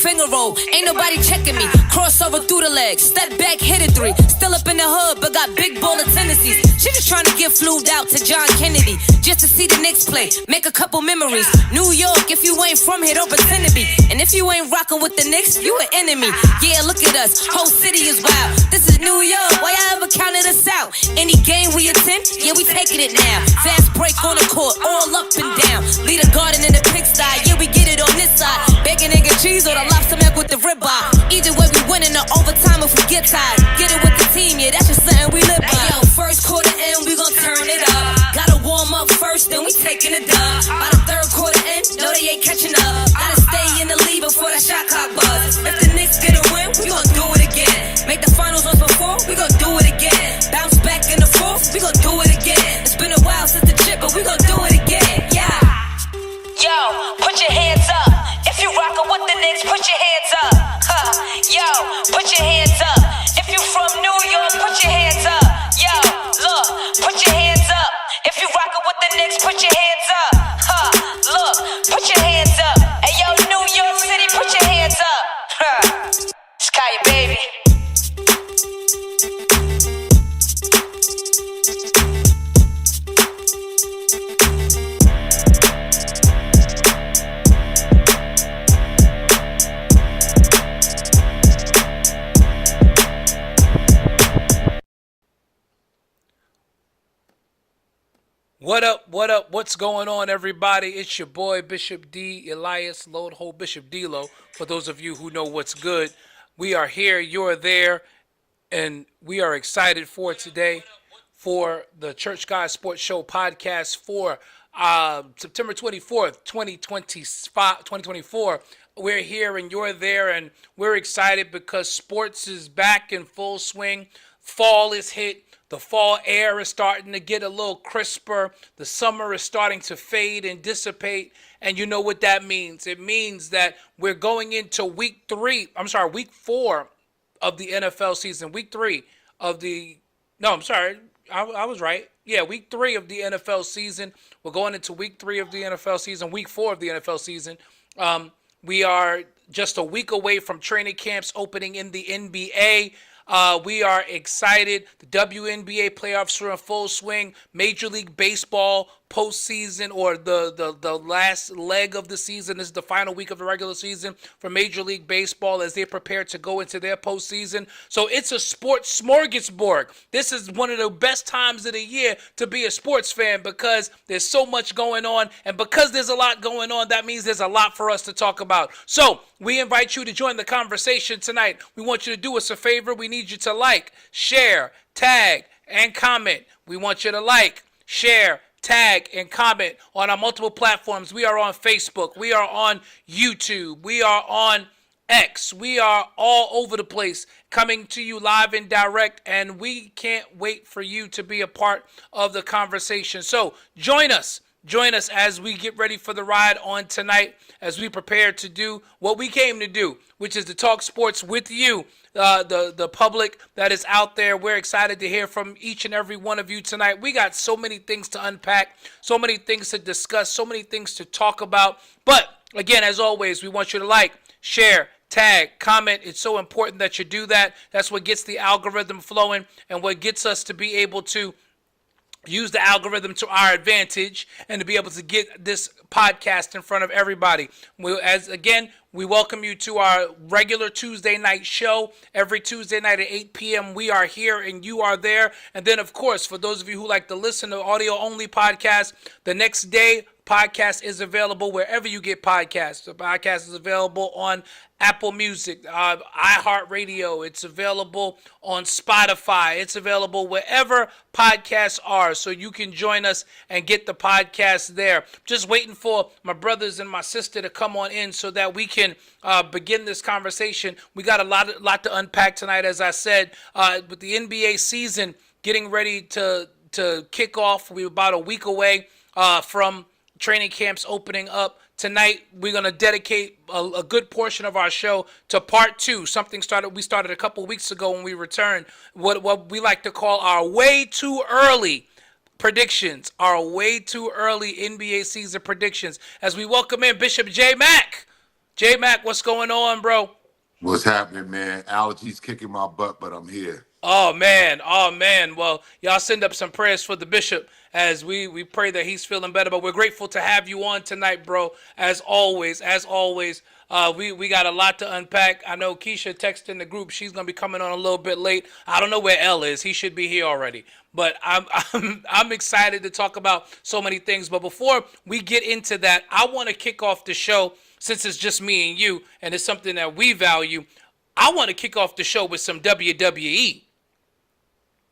finger roll, ain't nobody checking me. Crossover through the legs, step back, hit it 3. Still up in the hood, but got big baller tendencies. She just trying to get flued out to John Kennedy, just to see the Knicks play, make a couple memories. New York, if you ain't from here, don't pretend to be. And if you ain't rocking with the Knicks, you an enemy. Yeah, look at us, whole city is wild. This is New York, why y'all ever counted us out? Any game we attend, yeah, we taking it now. Fast break on the court, all up and down. Lead a garden in the pigsty, yeah, we get it on this side. Bacon, egg, and cheese, or the lobster milk with the ribeye. Either way, we win in the overtime if we get tired. Get it with the team, yeah, that's just something we live by. Hey, yo, first quarter in, we gon' turn it up. Gotta warm up first, then we taking it dub. By the third quarter in, no, they ain't catching up. Gotta stay in the lead before that shot clock buzz. If the Knicks get a win, we gon' do it again. Make the finals once before, we gon' do it again. Bounce back in the fourth, we gon' do it again. It's been a while since the chip, but we gon' do it again, yeah. Yo, put your hands up. If you rockin' with the Knicks, put your hands up. Yo, put your hands up. If you from New York, put your hands up. Yo, look, put your hands up. If you rockin' with the Knicks, put your hands up. Look, put your hands up. Hey, yo, New York City, put your hands up. Sky, baby. What up, what up, what's going on, everybody? It's your boy, Bishop D. Elias Lodehold, Bishop D-Lo, for those of you who know what's good. We are here, you're there, and we are excited for today for the Church Guys Sports Show podcast for September 24th, 2024. We're here and you're there, and we're excited because sports is back in full swing. Fall is hit. The fall air is starting to get a little crisper. The summer is starting to fade and dissipate. And you know what that means. It means that we're going into week 4 of the NFL season. Week 3 of the, no, I'm sorry. I was right. Yeah, week 3 of the NFL season. We're going into week 3 of the NFL season, week 4 of the NFL season. We are just a week away from training camps opening in the NBA. We are excited. The WNBA playoffs are in full swing. Major League Baseball postseason, or the last leg of the season. This is the final week of the regular season for Major League Baseball as they prepare to go into their postseason. So it's a sports smorgasbord. This is one of the best times of the year to be a sports fan because there's so much going on. And because there's a lot going on, that means there's a lot for us to talk about. So we invite you to join the conversation tonight. We want you to do us a favor. We need you to like, share, tag, and comment. We want you to like, share, tag, and comment on our multiple platforms. We are on Facebook. We are on YouTube. We are on X. We are all over the place, coming to you live and direct, and we can't wait for you to be a part of the conversation. So join us. Join us as we get ready for the ride on tonight, as we prepare to do what we came to do, which is to talk sports with you, the public that is out there. We're excited to hear from each and every one of you tonight. We got so many things to unpack, so many things to discuss, so many things to talk about. But again, as always, we want you to like, share, tag, comment. It's so important that you do that. That's what gets the algorithm flowing and what gets us to be able to use the algorithm to our advantage and to be able to get this podcast in front of everybody. We welcome you to our regular Tuesday night show. Every Tuesday night at 8 p.m. we are here and you are there. And then, of course, for those of you who like to listen to audio-only podcasts, the next day podcast is available wherever you get podcasts. The podcast is available on Apple Music, iHeartRadio. It's available on Spotify. It's available wherever podcasts are, so you can join us and get the podcast there. Just waiting for my brothers and my sister to come on in so that we can begin this conversation. We got a lot to unpack tonight, as I said, with the NBA season getting ready to kick off. We're about a week away from training camps opening up. Tonight, we're going to dedicate a good portion of our show to part 2. Something we started a couple weeks ago when we returned. What we like to call our way too early predictions. Our way too early NBA season predictions. As we welcome in Bishop J. Mack. J Mac, what's going on, bro? What's happening, man? Allergies kicking my butt, but I'm here. Oh man, oh man. Well, y'all send up some prayers for the bishop as we pray that he's feeling better. But we're grateful to have you on tonight, bro. As always, we got a lot to unpack. I know Keisha texted in the group. She's gonna be coming on a little bit late. I don't know where L is. He should be here already. But I'm excited to talk about so many things. But before we get into that, I want to kick off the show since it's just me and you, and it's something that we value. I want to kick off the show with some WWE.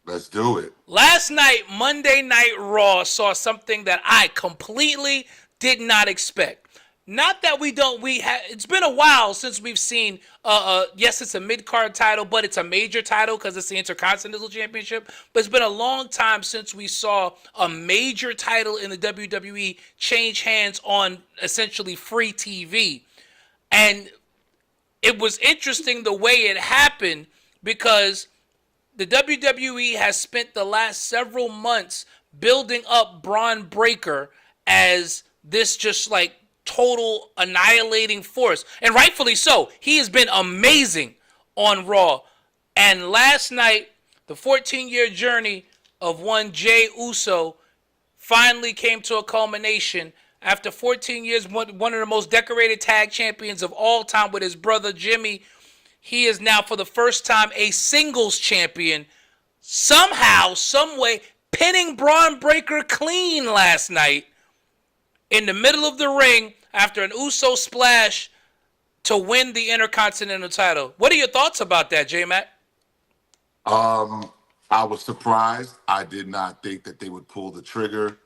Let's do it. Last night, Monday Night Raw saw something that I completely did not expect. Not that it's been a while since we've seen, yes, it's a mid-card title, but it's a major title because it's the Intercontinental Championship. But it's been a long time since we saw a major title in the WWE change hands on essentially free TV. And it was interesting the way it happened because the WWE has spent the last several months building up Braun Breaker as this just like total annihilating force. And rightfully so. He has been amazing on Raw. And last night, the 14-year journey of one Jey Uso finally came to a culmination. After 14 years, one of the most decorated tag champions of all time with his brother Jimmy, he is now for the first time a singles champion, somehow, some way, pinning Braun Breaker clean last night in the middle of the ring after an Uso splash to win the Intercontinental title. What are your thoughts about that, J-Mac? I was surprised. I did not think that they would pull the trigger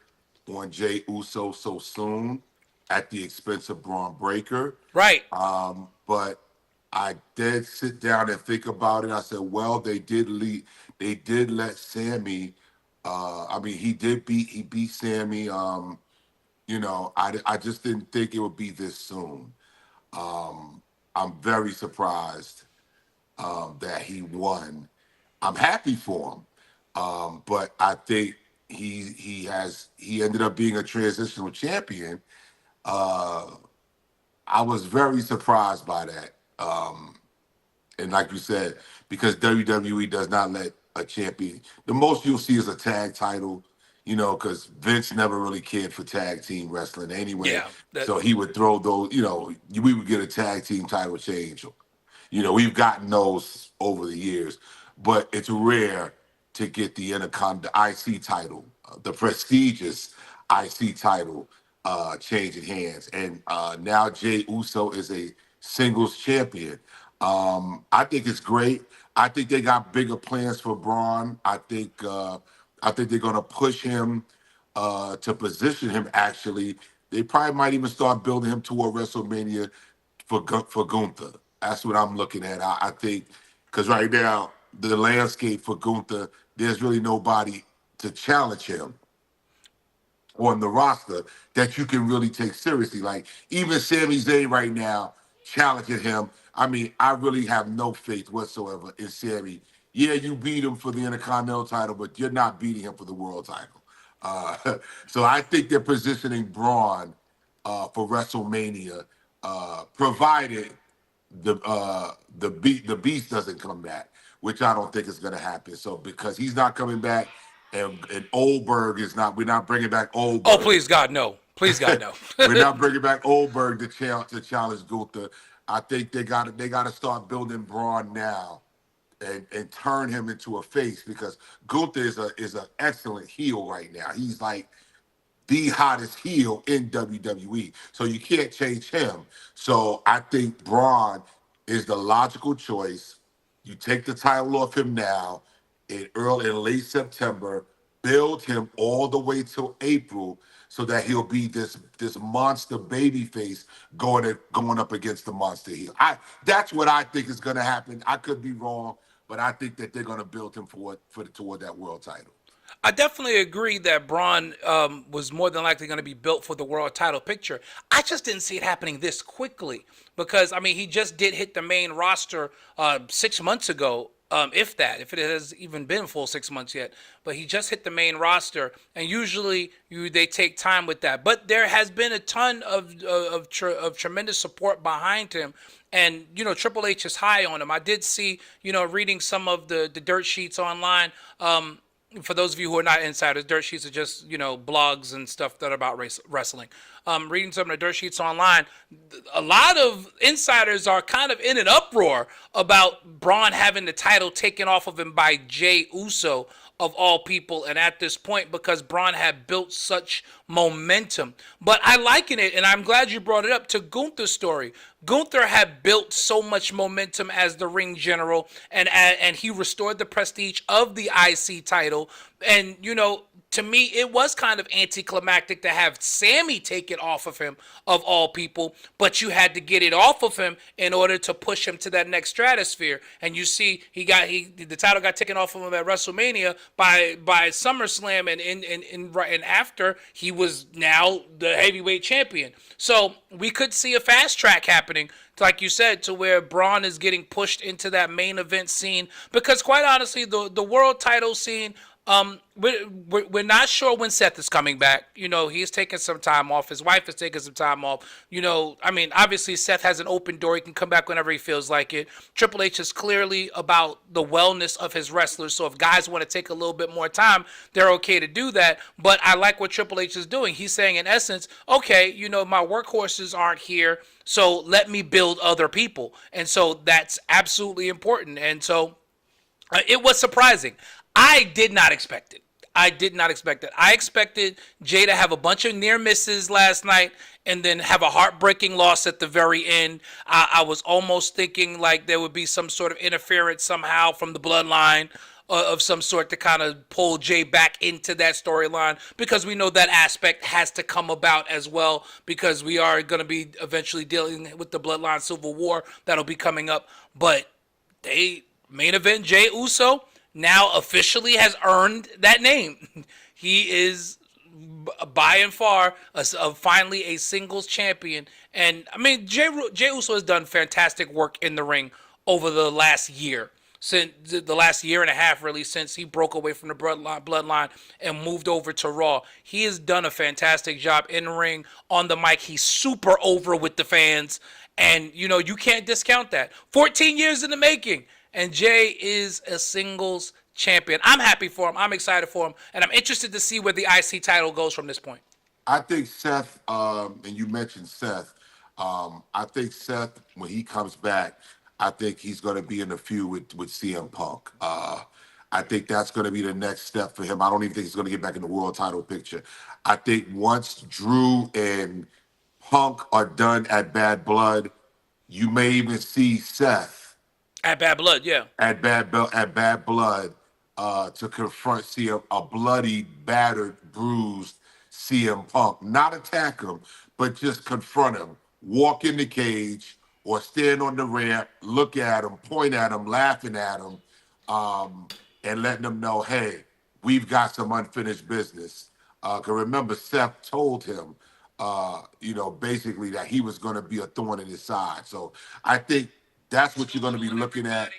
on Jey Uso so soon at the expense of Braun Breaker. Right. But I did sit down and think about it. I said, well, they did let Sammy. He beat Sammy. I just didn't think it would be this soon. I'm very surprised that he won. I'm happy for him, but I think he ended up being a transitional champion. I was very surprised by that. And like you said, because WWE does not let a champion, the most you'll see is a tag title, because Vince never really cared for tag team wrestling anyway. Yeah. So he would throw those, we would get a tag team title change. We've gotten those over the years, but it's rare to get the Intercontinental IC title, the prestigious IC title, changing hands. And now Jey Uso is a singles champion. I think it's great. I think they got bigger plans for Braun. I think they're gonna push him to position him. Actually, they probably might even start building him toward WrestleMania for Gunther. That's what I'm looking at. I think because right now the landscape for Gunther, there's really nobody to challenge him on the roster that you can really take seriously. Like even Sami Zayn right now challenging him. I mean, I really have no faith whatsoever in Sami. Yeah, you beat him for the Intercontinental title, but you're not beating him for the world title. So I think they're positioning Braun for WrestleMania, provided the beast doesn't come back, which I don't think is going to happen. So because he's not coming back, and Oldberg is not, we're not bringing back Oldberg. Oh, please God, no. Please God, no. We're not bringing back Oldberg to challenge Gunther. I think they got to start building Braun now, and turn him into a face, because Gunther is an excellent heel right now. He's like the hottest heel in WWE. So you can't change him. So I think Braun is the logical choice. You take the title off him now in late September, build him all the way till April so that he'll be this monster baby face going up against the monster heel. That's what I think is going to happen. I could be wrong, but I think that they're going to build him toward that world title. I definitely agree that Braun was more than likely going to be built for the world title picture. I just didn't see it happening this quickly because, I mean, he just did hit the main roster 6 months ago. if it has even been full 6 months yet. But he just hit the main roster, and usually they take time with that. But there has been a ton of tremendous support behind him, and Triple H is high on him. I did see, reading some of the dirt sheets online. For those of you who are not insiders, dirt sheets are just blogs and stuff that are about wrestling. Reading some of the dirt sheets online, a lot of insiders are kind of in an uproar about Braun having the title taken off of him by Jey Uso of all people, and at this point, because Braun had built such momentum. But I liken it, and I'm glad you brought it up, to Gunther's story. Gunther had built so much momentum as the ring general, and he restored the prestige of the IC title. And to me, it was kind of anticlimactic to have Sammy take it off of him, of all people, but you had to get it off of him in order to push him to that next stratosphere. And you see, the title got taken off of him at WrestleMania by SummerSlam, and after, he was now the heavyweight champion. So we could see a fast track happening, like you said, to where Braun is getting pushed into that main event scene. Because quite honestly, the world title scene, we're not sure when Seth is coming back. He's taking some time off. His wife is taking some time off. Obviously Seth has an open door. He can come back whenever he feels like it. Triple H is clearly about the wellness of his wrestlers. So if guys want to take a little bit more time, they're okay to do that. But I like what Triple H is doing. He's saying, in essence, okay, my workhorses aren't here, so let me build other people. And so that's absolutely important. And so it was surprising. I did not expect it. I did not expect it. I expected Jay to have a bunch of near misses last night and then have a heartbreaking loss at the very end. I was almost thinking like there would be some sort of interference somehow from the bloodline of some sort to kind of pull Jay back into that storyline, because we know that aspect has to come about as well, because we are going to be eventually dealing with the bloodline civil war that'll be coming up. But main event Jey Uso now officially has earned that name. He is by and far finally a singles champion. And Jey Uso has done fantastic work in the ring over the last year. Since the last year and a half, really, since he broke away from the bloodline and moved over to Raw. He has done a fantastic job in the ring, on the mic. He's super over with the fans. And, you can't discount that. 14 years in the making. And Jay is a singles champion. I'm happy for him. I'm excited for him. And I'm interested to see where the IC title goes from this point. I think Seth, and you mentioned Seth, I think Seth, when he comes back, I think he's going to be in the feud with CM Punk. I think that's going to be the next step for him. I don't even think he's going to get back in the world title picture. I think once Drew and Punk are done at Bad Blood, you may even see Seth At Bad Blood, yeah. at Bad Blood to confront a bloody, battered, bruised CM Punk. Not attack him, but just confront him. Walk in the cage or stand on the ramp, look at him, point at him, laughing at him, and letting him know, hey, we've got some unfinished business. Because remember, Seth told him, basically that he was going to be a thorn in his side. So I think that's what you're going to be looking at.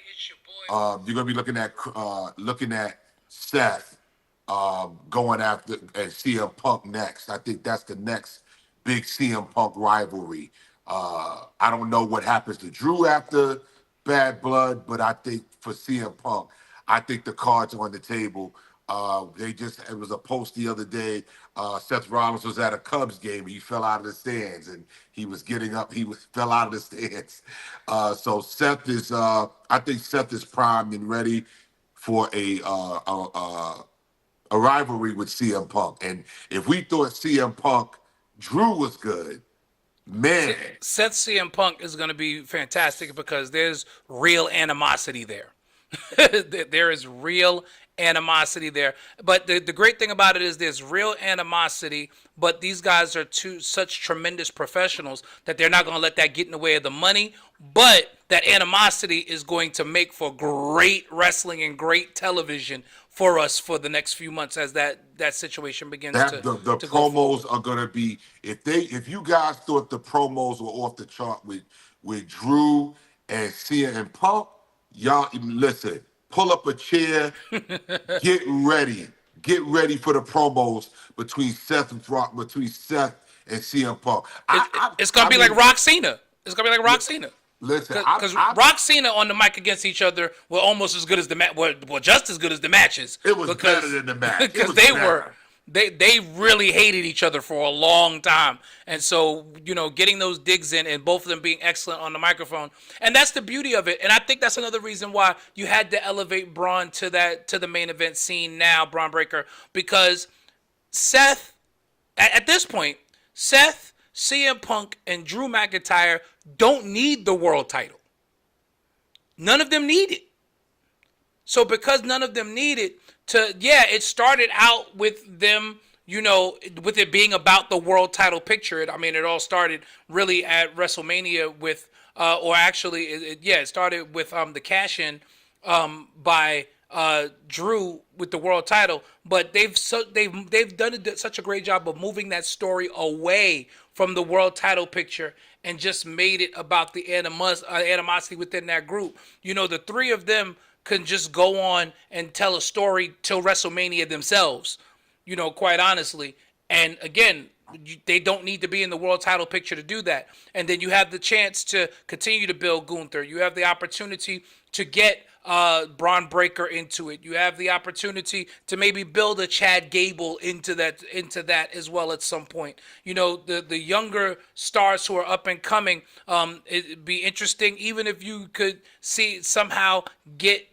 You're going to be looking at Seth going after and CM Punk next. I think that's the next big CM Punk rivalry. I don't know what happens to Drew after Bad Blood, but I think for CM Punk, I think the cards are on the table. It was a post the other day. Seth Rollins was at a Cubs game. He fell out of the stands and he was getting up. Fell out of the stands. So I think Seth is primed and ready for a rivalry with CM Punk. And if we thought CM Punk Drew was good, man, Seth CM Punk is going to be fantastic because there's real animosity there. There is real animosity there. But the great thing about it is there's real animosity, but these guys are such tremendous professionals that they're not going to let that get in the way of the money. But that animosity is going to make for great wrestling and great television for us for the next few months as that situation begins to the promos are going to be, if you guys thought the promos were off the chart with Drew and Cena and Punk, y'all listen, pull up a chair, get ready. Get ready for the promos between Seth and CM Punk. It's gonna I be like mean, Rock Cena. It's gonna be like Rock Cena. listen, Because Rock Cena on the mic against each other were almost as good as the well, just as good as the matches. it was better than the match. Because they really hated each other for a long time, and so getting those digs in and both of them being excellent on the microphone, and that's the beauty of it. And I think that's another reason why you had to elevate Braun to the main event scene now, Braun Breaker, because Seth at this point, Seth, CM Punk, and Drew McIntyre don't need the world title. None of them need it. So because none of them need it, it started out with them, with it being about the world title picture. It all started really at WrestleMania with, it started with the cash-in by Drew with the world title, but they've done such a great job of moving that story away from the world title picture and just made it about the animosity within that group. The three of them can just go on and tell a story till WrestleMania themselves, quite honestly. And again, they don't need to be in the world title picture to do that. And then you have the chance to continue to build Gunther. You have the opportunity to get Braun Breaker into it. You have the opportunity to maybe build a Chad Gable into that as well at some point. The younger stars who are up and coming, it'd be interesting even if you could somehow get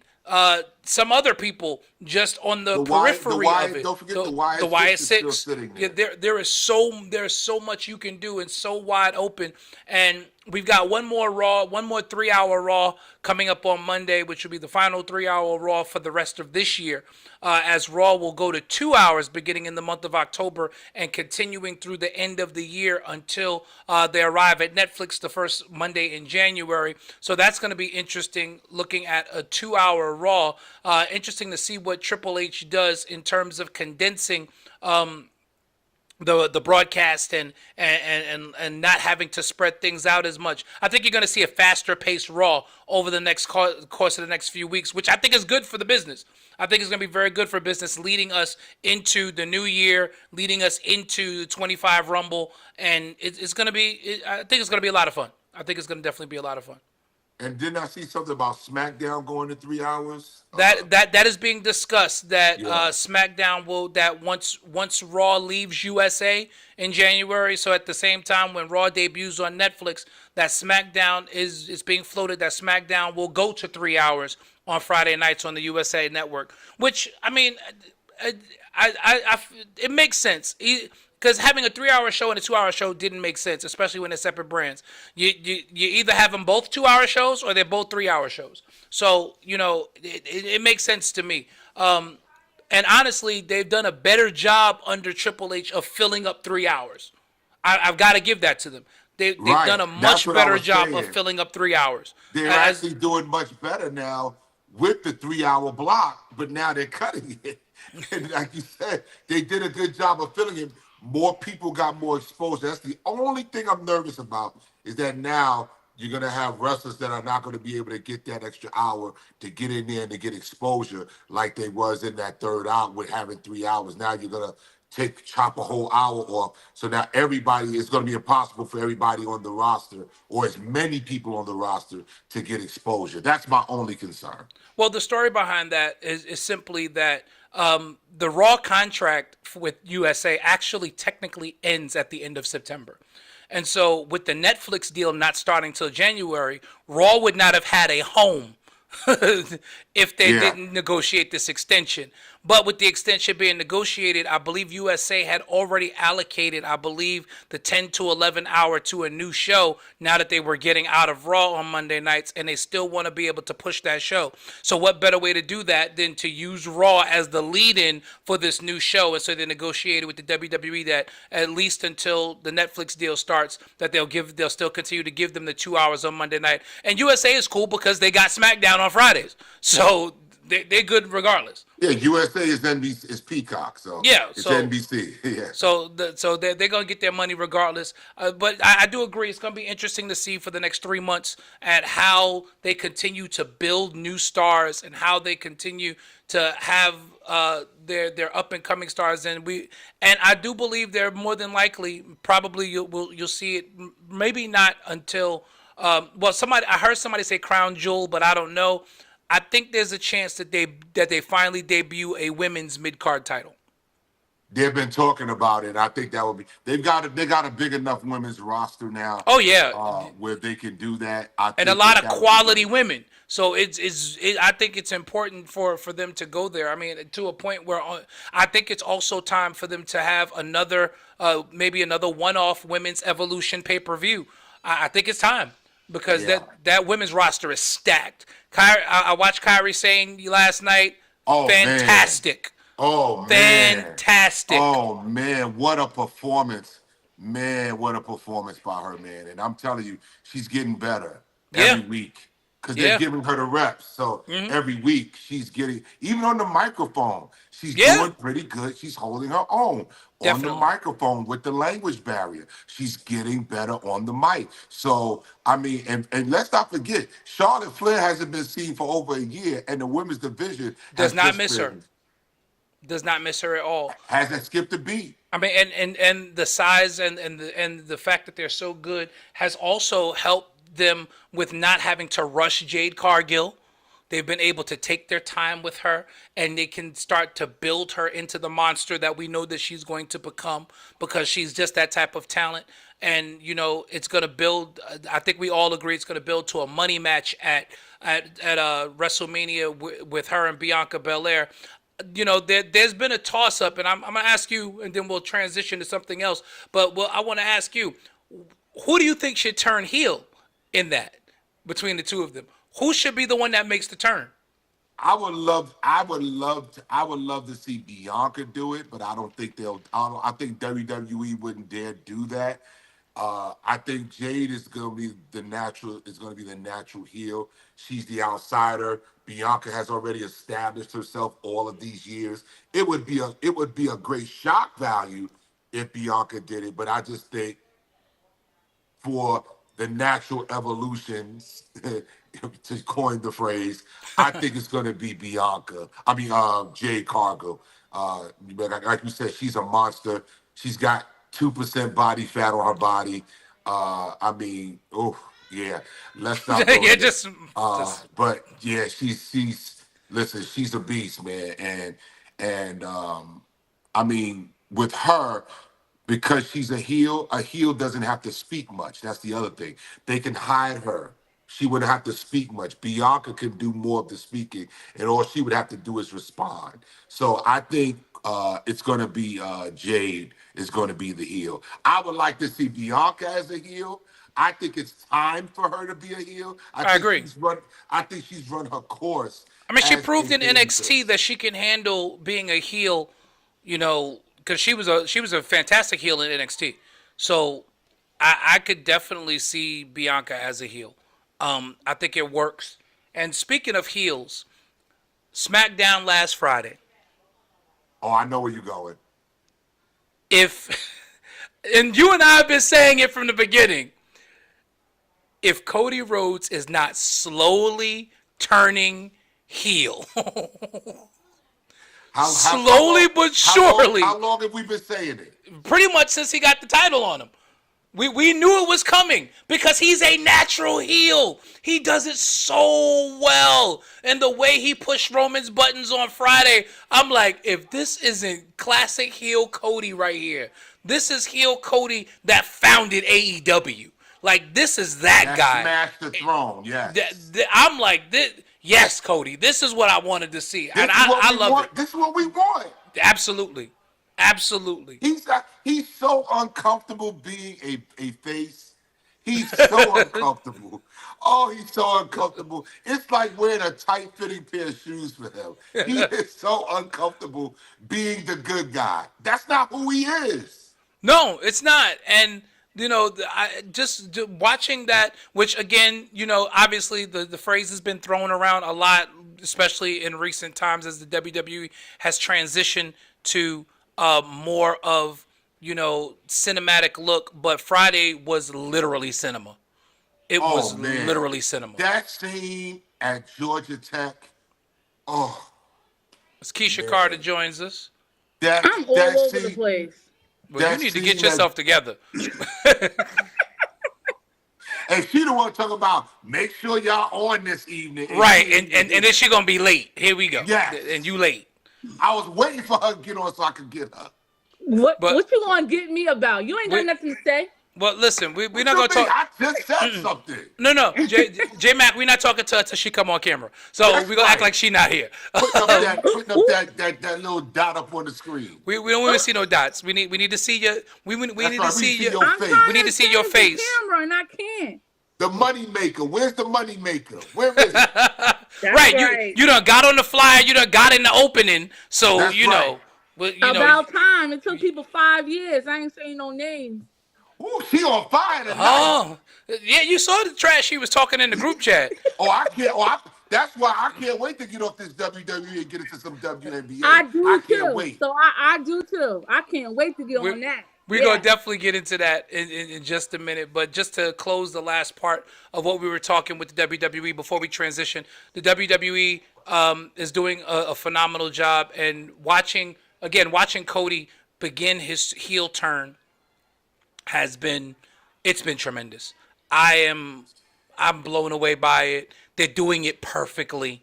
some other people just on the periphery of it. Don't forget the Wyatt the Wyatt Six. Six. Is still sitting there. Yeah, there's so much you can do and so wide open. And we've got one more 3-hour Raw coming up on Monday, which will be the final 3-hour Raw for the rest of this year. As Raw will go to 2 hours beginning in the month of October and continuing through the end of the year until they arrive at Netflix the first Monday in January. So that's going to be interesting, looking at a 2-hour Raw. Interesting to see what Triple H does in terms of condensing the broadcast and not having to spread things out as much. I think you're going to see a faster paced Raw over the next course of the next few weeks, which I think is good for the business. I think it's going to be very good for business, leading us into the new year, leading us into the 25 Rumble, and it's going to be. I think it's going to be a lot of fun. I think it's going to definitely be a lot of fun. And didn't I see something about SmackDown going to 3 hours? That is being discussed. That SmackDown once Raw leaves USA in January. So at the same time when Raw debuts on Netflix, that SmackDown is being floated. That SmackDown will go to 3 hours on Friday nights on the USA Network. Which it makes sense. Because having a 3-hour show and a 2-hour show didn't make sense, especially when they're separate brands. You either have them both 2-hour shows or they're both 3-hour shows. So, it makes sense to me. And honestly, they've done a better job under Triple H of filling up 3 hours. I've got to give that to them. They've done a much better job of filling up 3 hours. They're actually doing much better now with the 3-hour block, but now they're cutting it. And like you said, they did a good job of filling it. More people got more exposed. That's the only thing I'm nervous about, is that now you're going to have wrestlers that are not going to be able to get that extra hour to get in there and to get exposure like they was in that third hour with having 3 hours. Now you're going to chop a whole hour off. So now it's going to be impossible for everybody on the roster, or as many people on the roster, to get exposure. That's my only concern. Well, the story behind that is simply that the Raw contract with USA actually technically ends at the end of September. And so with the Netflix deal not starting till January, Raw would not have had a home if they didn't negotiate this extension. But with the extension being negotiated, I believe USA had already allocated, the 10 to 11 hour to a new show now that they were getting out of Raw on Monday nights, and they still want to be able to push that show. So what better way to do that than to use Raw as the lead-in for this new show? And so they negotiated with the WWE that at least until the Netflix deal starts, that they'll still continue to give them the 2 hours on Monday night. And USA is cool because they got SmackDown on Fridays. So they're good regardless. Yeah, USA is NBC is Peacock, so Yeah, it's so NBC. Yeah. so they're gonna get their money regardless. But I do agree it's gonna be interesting to see for the next 3 months at how they continue to build new stars and how they continue to have their up and coming stars. And I do believe they're more than likely probably you'll see it maybe not until well somebody I heard somebody say Crown Jewel, but I don't know. I think there's a chance that they finally debut a women's mid card title. They've been talking about it. I think that would be. They got a big enough women's roster now, Oh yeah, where they can do that. I and a think lot of that would be quality great. women. So I think it's important for them to go there. I mean, to a point where I think it's also time for them to have another maybe another one-off women's evolution pay-per-view. I think it's time because Yeah. that women's roster is stacked. I watched Kyrie saying last night, Oh man. fantastic, Oh man. fantastic. Oh man. What a performance. Man, what a performance by her, man. And I'm telling you, she's getting better Yeah, every week because they're yeah, giving her the reps. So every week she's getting, even on the microphone, she's yeah, doing pretty good. She's holding her own on the definitely. microphone with the language barrier. She's getting better on the mic. So, I mean, and let's not forget, Charlotte Flair hasn't been seen for over a year, and the women's division Does has not just miss her. been, Does not miss her at all. hasn't skipped a beat. I mean, and the size and the fact that they're so good has also helped them with not having to rush Jade Cargill. They've been able to take their time with her, and they can start to build her into the monster that we know that she's going to become because she's just that type of talent. And it's going to build. I think we all agree it's going to build to a money match at WrestleMania with her and Bianca Belair. There's been a toss up, and I'm gonna ask you, and then we'll transition to something else. But I want to ask you, who do you think should turn heel in that between the two of them? Who should be the one that makes the turn? I would love to see Bianca do it, but I don't think they'll. I think WWE wouldn't dare do that. I think Jade is going to be the natural. Is going to be the natural heel. She's the outsider. Bianca has already established herself all of these years. It would be a great shock value if Bianca did it, but I just think for the natural evolutions, to coin the phrase, I think it's going to be Bianca. I mean, Jade Cargill. Like you said, she's a monster. She's got 2% body fat on her body. I mean, oh yeah. Let's not go Yeah, there. just But yeah, she's listen. She's a beast, man. And I mean, with her, because she's a heel doesn't have to speak much. That's the other thing. They can hide her. She wouldn't have to speak much. Bianca can do more of the speaking, and all she would have to do is respond. So I think it's going to be Jade is going to be the heel. I would like to see Bianca as a heel. I think it's time for her to be a heel. I I think agree. she's run. I think she's run her course I mean, she as a proved in NXT babyface. that she can handle being a heel. Because she was a fantastic heel in NXT. So I could definitely see Bianca as a heel. I think it works. And speaking of heels, SmackDown last Friday. Oh, I know where you're going. If and you and I have been saying it from the beginning, if Cody Rhodes is not slowly turning heel, How slowly long? but How long? surely, How long have we been saying it? pretty much since he got the title on him. We knew it was coming because he's a natural heel. He does it so well. And the way he pushed Roman's buttons on Friday, I'm like, if this isn't classic heel Cody right here, this is heel Cody that founded AEW. Like, this is that That guy. smashed the throne. Yes. I'm like, yes, Cody, this is what I wanted to see. This And is what I we love it. want. This is what we want. Absolutely. Absolutely. He's so uncomfortable being a face. He's so uncomfortable. Oh, he's so uncomfortable. It's like wearing a tight fitting pair of shoes for him. He is so uncomfortable being the good guy. That's not who he is. No, it's not. And I watching that, which again, obviously the phrase has been thrown around a lot especially in recent times as the WWE has transitioned to more of cinematic look. But Friday was literally cinema. It Oh was man, literally cinema. that scene at Georgia Tech. Oh As Keisha Carter man, joins us. that I'm all that over the scene place. Well, you that need to get scene at yourself together. and she the one talking about make sure y'all on this evening. And Right, she ain't even and then here. she gonna be late. Here we go, and Yes, you late. I was waiting for her to get on so I could get her. But What you gonna get me about? You ain't got we, nothing to say. well, listen, we're What not you gonna mean? talk. I just said something. No, J Mac, we're not talking to her till she come on camera. So That's we gonna act right. like she not here. Putting up that little dot up on the screen. We don't even see no dots. We need to see your we need That's to right. We see see your your I'm face. we trying need to to see your change the face. camera and I can't. The money maker. Where's the money maker? Where is it? That's Right, right. you done got on the flyer. You done got in the opening. So That's right. About time. It took people 5 years. I ain't saying no names. Ooh, she on fire tonight. Oh, yeah, you saw the trash she was talking in the group chat. Oh, I can't. That's why I can't wait to get off this WWE and get into some WNBA. I do I can't too. wait. So I do too. I can't wait to get We're, on that. we're Yeah. going to definitely get into that in just a minute. But just to close the last part of what we were talking with the WWE before we transition, the WWE is doing a phenomenal job. And watching Cody begin his heel turn it's been tremendous. I'm blown away by it. They're doing it perfectly.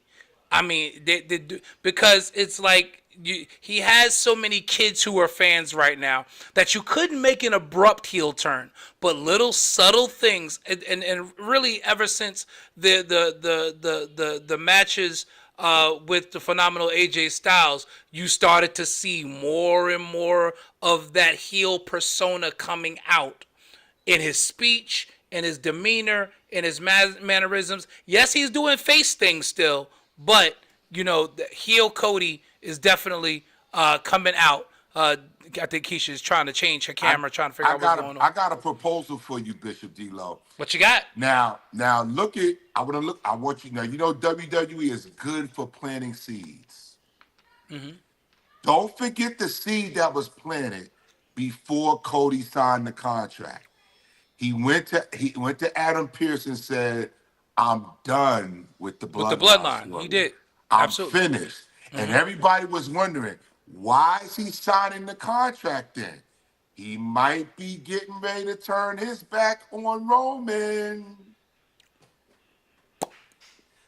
I mean, they do, because it's like he has so many kids who are fans right now that you couldn't make an abrupt heel turn, but little subtle things, and really ever since the matches with the phenomenal AJ Styles, you started to see more and more of that heel persona coming out in his speech, in his demeanor, in his mannerisms. Yes, he's doing face things still, but the heel Cody is definitely coming out. I think Keisha is trying to change her camera, trying to figure out what's going on. I got a proposal for you, Bishop D-Lo. What you got? Now look at. I want you now. You know WWE is good for planting seeds. Mm-hmm. Don't forget the seed that was planted before Cody signed the contract. He went to Adam Pearce and said, "I'm done with the With the bloodline bloodline, story. he did. I'm Absolutely. finished." And everybody was wondering, why is he signing the contract then? He might be getting ready to turn his back on Roman.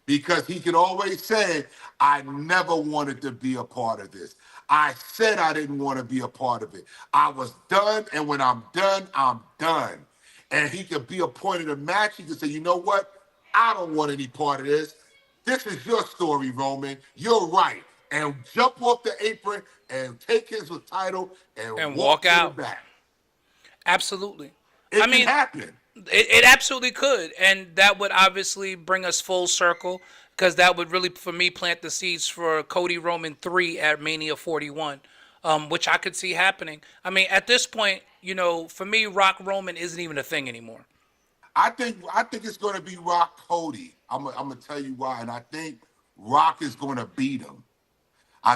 Because he can always say, I never wanted to be a part of this. I said I didn't want to be a part of it. I was done, and when I'm done, I'm done. And he could be appointed a match. He could say, you know what? I don't want any part of this. This is your story, Roman. You're right. And jump off the apron and take his title and walk out the back. Absolutely. It can happen. It absolutely could, and that would obviously bring us full circle, because that would really, for me, plant the seeds for Cody Roman 3 at Mania 41, which I could see happening. I mean, at this point, for me, Rock Roman isn't even a thing anymore. I think it's going to be Rock Cody. I'm gonna tell you why, and I think Rock is going to beat him.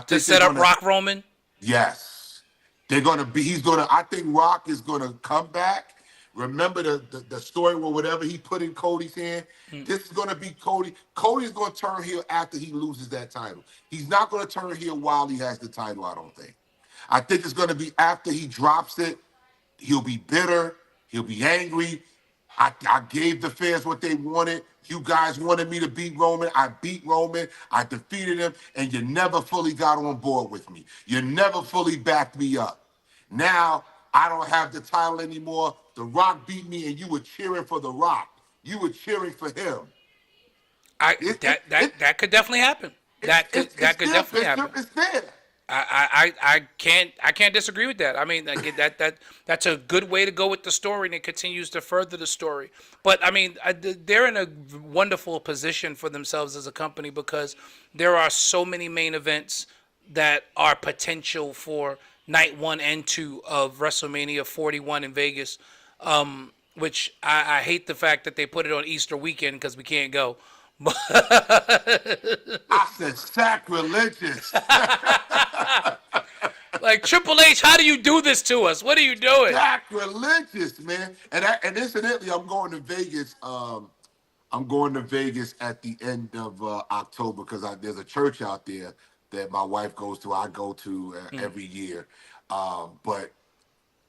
To set up Rock Roman? Yes, they're going to be. He's going to. I think Rock is going to come back. Remember the story where whatever he put in Cody's hand, this is going to be Cody. Cody's going to turn heel after he loses that title. He's not going to turn heel while he has the title, I don't think. I think it's going to be after he drops it. He'll be bitter. He'll be angry. I gave the fans what they wanted. You guys wanted me to beat Roman. I beat Roman. I defeated him, and you never fully got on board with me. You never fully backed me up. Now, I don't have the title anymore. The Rock beat me, and you were cheering for The Rock. You were cheering for him. That could definitely happen. That could definitely happen. It's there. I can't disagree with that. I mean, that's a good way to go with the story, and it continues to further the story. But I mean, they're in a wonderful position for themselves as a company, because there are so many main events that are potential for night 1 and 2 of WrestleMania 41 in Vegas. Which I hate the fact that they put it on Easter weekend because we can't go. I said sacrilegious. Like Triple H, how do you do this to us? What are you doing? Sacrilegious, man. And incidentally, I'm going to Vegas. I'm going to Vegas at the end of October because there's a church out there that my wife goes to. I go to every year. But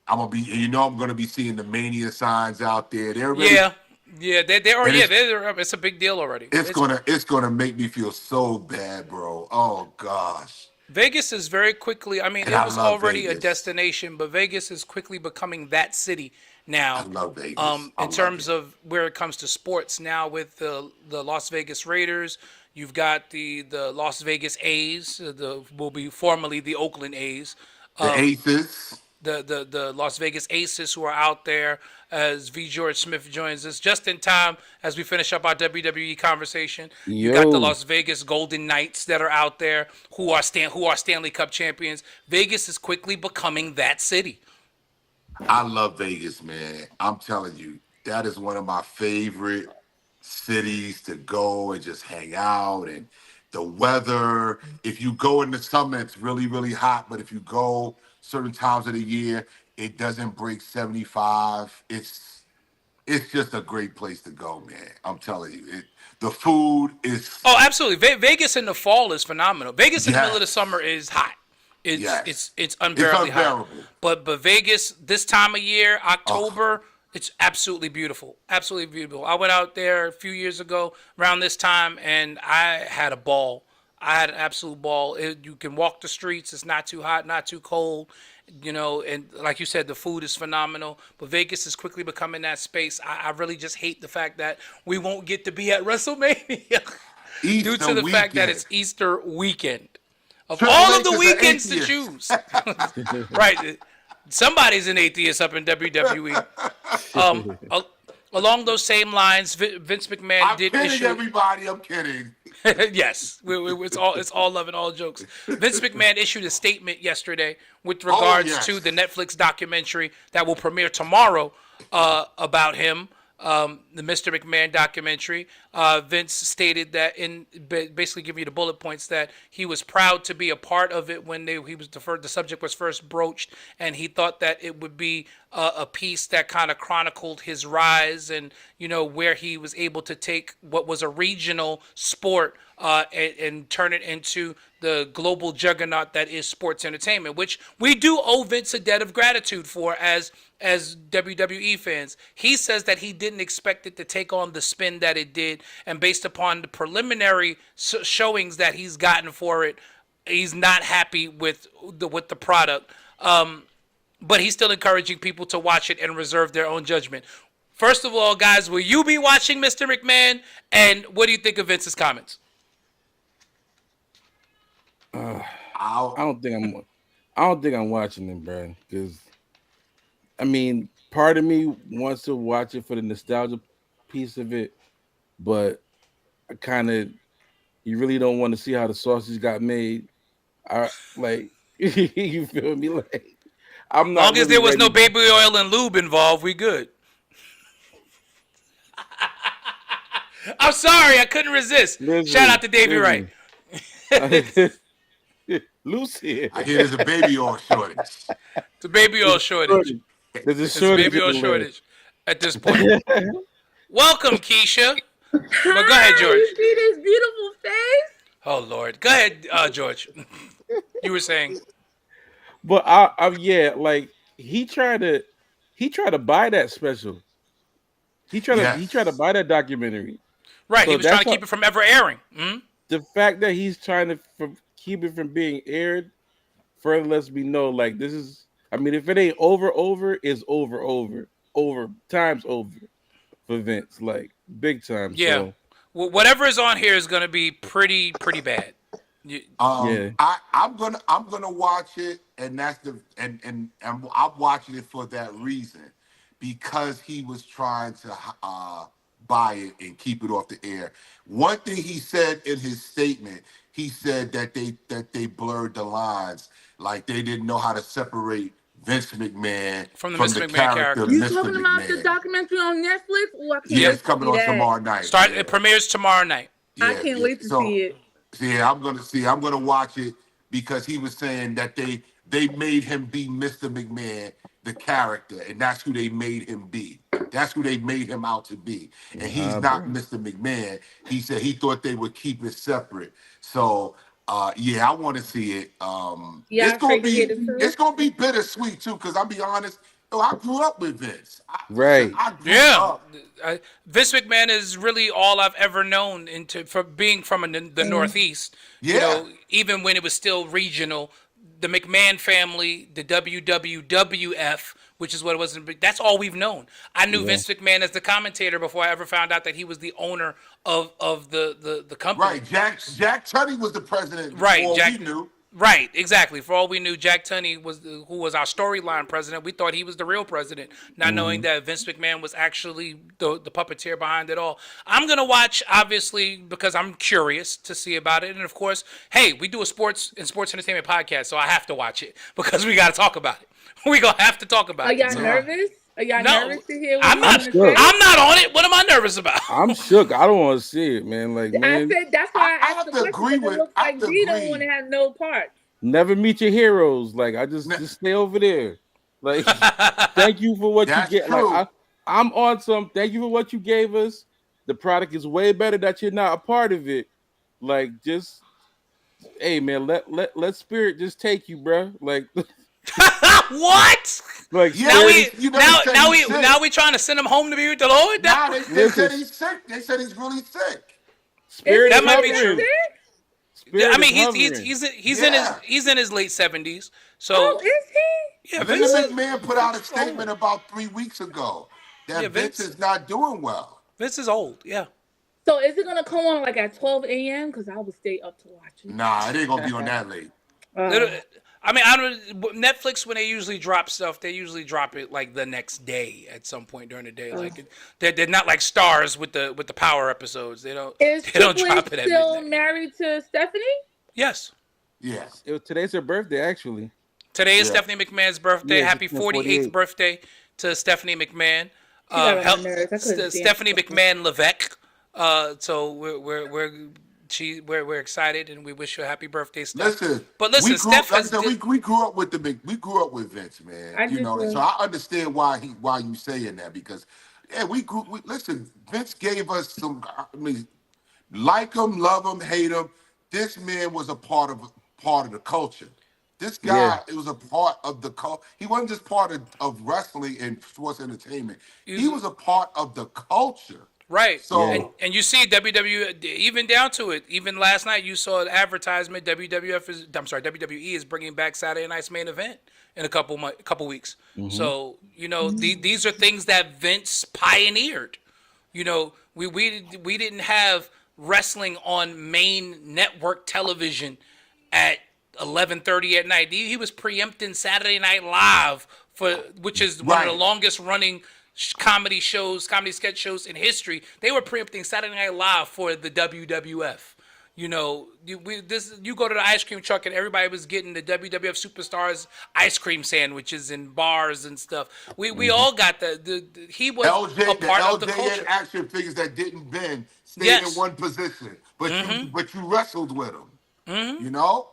I'm gonna be, I'm gonna be seeing the Mania signs out there. They're already, Yeah, yeah, they are. and Yeah, it's a big deal already. it's gonna make me feel so bad, bro. Oh gosh. Vegas is very quickly. I mean, And it I was love already a Vegas. destination, but Vegas is quickly becoming that city I now. love Vegas. I In love terms it. of where it comes to sports, now with the Las Vegas Raiders, you've got the Las Vegas A's, the will be formerly the Oakland A's. The Aces. The Las Vegas Aces who are out there as V. George Smith joins us just in time as we finish up our WWE conversation. You got the Yo, Las Vegas Golden Knights that are out there who are Stanley Cup champions. Vegas is quickly becoming that city. I love Vegas, man. I'm telling you, that is one of my favorite cities to go and just hang out. And the weather, if you go in the summer, it's really, really hot. But if you go certain times of the year, it doesn't break 75. It's just a great place to go, man. I'm telling you. The food is, Oh, absolutely. Vegas in the fall is phenomenal. Vegas in the middle of the yes, summer is hot. yes. It's It's unbearably hot. unbearable. But Vegas this time of year, Oh, October, it's absolutely beautiful. Absolutely beautiful. I went out there a few years ago around this time and I had a ball. I had an absolute ball. You can walk the streets. It's not too hot, not too cold, and like you said, the food is phenomenal. But Vegas is quickly becoming that space. I really just hate the fact that we won't get to be at WrestleMania due Easter to the fact that weekend. it's Easter weekend. Of Triple all of H the is an weekends to atheist. choose, right? Somebody's an atheist up in WWE. A- Along those same lines, Vince McMahon I'm did kidding, issue. everybody. I'm kidding. Yes, it's all love and all jokes. Vince McMahon issued a statement yesterday with Oh, regards to the yes. Netflix documentary that will premiere tomorrow about him, the Mr. McMahon documentary. Vince stated that basically giving you the bullet points that he was proud to be a part of it when the subject was first broached, and he thought that it would be a piece that kind of chronicled his rise and where he was able to take what was a regional sport and turn it into the global juggernaut that is sports entertainment, which we do owe Vince a debt of gratitude for as WWE fans. He says that he didn't expect it to take on the spin that it did, and based upon the preliminary showings that he's gotten for it, he's not happy with the product. But he's still encouraging people to watch it and reserve their own judgment. First of all, guys, will you be watching Mr. McMahon? And what do you think of Vince's comments? I I'll, don't think I'm. I don't think I'm watching them, bro. Because I mean, part of me wants to watch it for the nostalgia piece of it, but I kind of you really don't want to see how the sausage got made. I like you feel me? Like I'm not Long as really there was no ready. baby oil and lube involved, we good. I'm sorry, I couldn't resist. Shout out Listen, to Davey Wright. listen. Lucy, I hear there's a baby oil shortage. It's a baby oil shortage. there's a It's a shortage baby in oil the shortage at this point. Welcome, Keisha. But go ahead, Hi, George. you see this beautiful face? Oh Lord, go ahead, George. You were saying But yeah, like he tried to buy that special. He tried to Yes. buy that documentary. right. He So was trying that's to how keep it from ever airing. the fact that he's trying to keep it from being aired further lets me know like this is. I mean, if it ain't over, it's over times over for Vince, like big time. Yeah. So Whatever is on here is going to be pretty bad. You- yeah, I'm gonna watch it, and that's and I'm watching it for that reason, because he was trying to buy it and keep it off the air. One thing he said in his statement, he said that they blurred the lines, like they didn't know how to separate Vince McMahon From the from Mr. the McMahon character character. You Mr. talking about the McMahon. documentary on Netflix? Oh, I can't Yeah, Yep. wait it's to coming see on that. tomorrow night. It Yeah. premieres tomorrow night. I Yeah, can't yeah. wait to So, see it. yeah, I'm gonna watch it because he was saying that they made him be Mr. McMahon, the character, and that's who they made him be. That's who they made him out to be. And he's Nah, not bro. Mr. McMahon. He said he thought they would keep it separate. So yeah, I want to see it. Yeah, afraid to hear the It's truth. gonna be bittersweet too, because I'll be honest, yo, I grew up with Vince. Listen, Right. I grew Yeah, up. Vince McMahon is really all I've ever known into for being from the Same. Northeast. You Yeah. know, even when it was still regional, the McMahon family, the WWWF, which is what it was. That's all we've known. I knew Yeah. Vince McMahon as the commentator before I ever found out that he was the owner of the company. Right. Jack Tunney was the president for Right, all we Jack. knew. Right, exactly. For all we knew, Jack Tunney was who was our storyline president. We thought he was the real president, not knowing that Vince McMahon was actually the puppeteer behind it all. I'm gonna watch, obviously, because I'm curious to see about it, and of course, hey, we do a sports entertainment podcast, so I have to watch it because we got to talk about it. We gonna have to talk Are about it. y'all So, nervous? Are y'all no, nervous to hear what I'm he's I'm not. gonna shook. say? I'm not on it. What am I nervous about? I'm shook. I don't want to see it, man. Like, I man, said that's I, why I I asked have the to question agree because it with. looks I like have to V don't want agree. to have no part. never meet your heroes. Like, I N- just stay over there. Like, thank you for what you That's get. Like, true. I'm on some. Thank you for what you gave us. The product is way better that you're not a part of it. Like, just hey, man, let spirit just take you, bro. Like, What? like Yeah, Now but spirit. we you know they said he's sick. now we trying to send him home to be with the Lord. Nah, they Listen, said he's sick. They said he's really sick. Is spirit he is That might be really true. hovering. sick? Spirit I is mean, hovering. Yeah. he's in his late 70s. Oh, So is he? yeah, Linda Vince McMahon put out a is statement old. about 3 weeks ago Yeah, that Vince is not doing well. Vince is old. Yeah. So is it gonna come on like at 12 a.m.? Because I will stay up to watch it. Nah, it ain't gonna be on that late. Little- Uh, I mean, I don't. Netflix when they usually drop stuff, they usually drop it like the next day at some point during the day. Like they're not like stars with the Power episodes. They don't is they don't Triple H drop it at still midnight. married to Stephanie? Yes. Yes. Today's her birthday, actually. Today is Yeah. Stephanie McMahon's birthday. Yeah, she Happy turned 48th 48. birthday to Stephanie McMahon. She got on my nerves. I couldn't stand Stephanie her. McMahon Levesque. So we're excited and we wish you a happy birthday, Steph. Listen, But listen, Steph like I has said, we grew up with we grew up with Vince, man. I You did know, so too. I understand why you saying that because yeah, listen, Vince gave us some. I mean, like him, love him, hate him. This man was a part of the culture. This Yeah, guy, it was a part of the culture. He wasn't just part of wrestling and sports entertainment. He He's- was a part of the culture. right. yeah, So And you see WWE even down to it. Even last night you saw an advertisement. WWE is bringing back Saturday Night's Main Event in a couple weeks. So you know these are things that Vince pioneered. You know we didn't have wrestling on main network television at 11:30 at night. He was preempting Saturday Night Live which is one of the right. longest running comedy sketch shows in history. They were preempting Saturday Night Live for the WWF. You know, you go to the ice cream truck and everybody was getting the WWF superstars ice cream sandwiches and bars and stuff. We all got he was a The part of the LJN culture. action figures that didn't bend stayed Yes. in one position, but you wrestled with him. You know,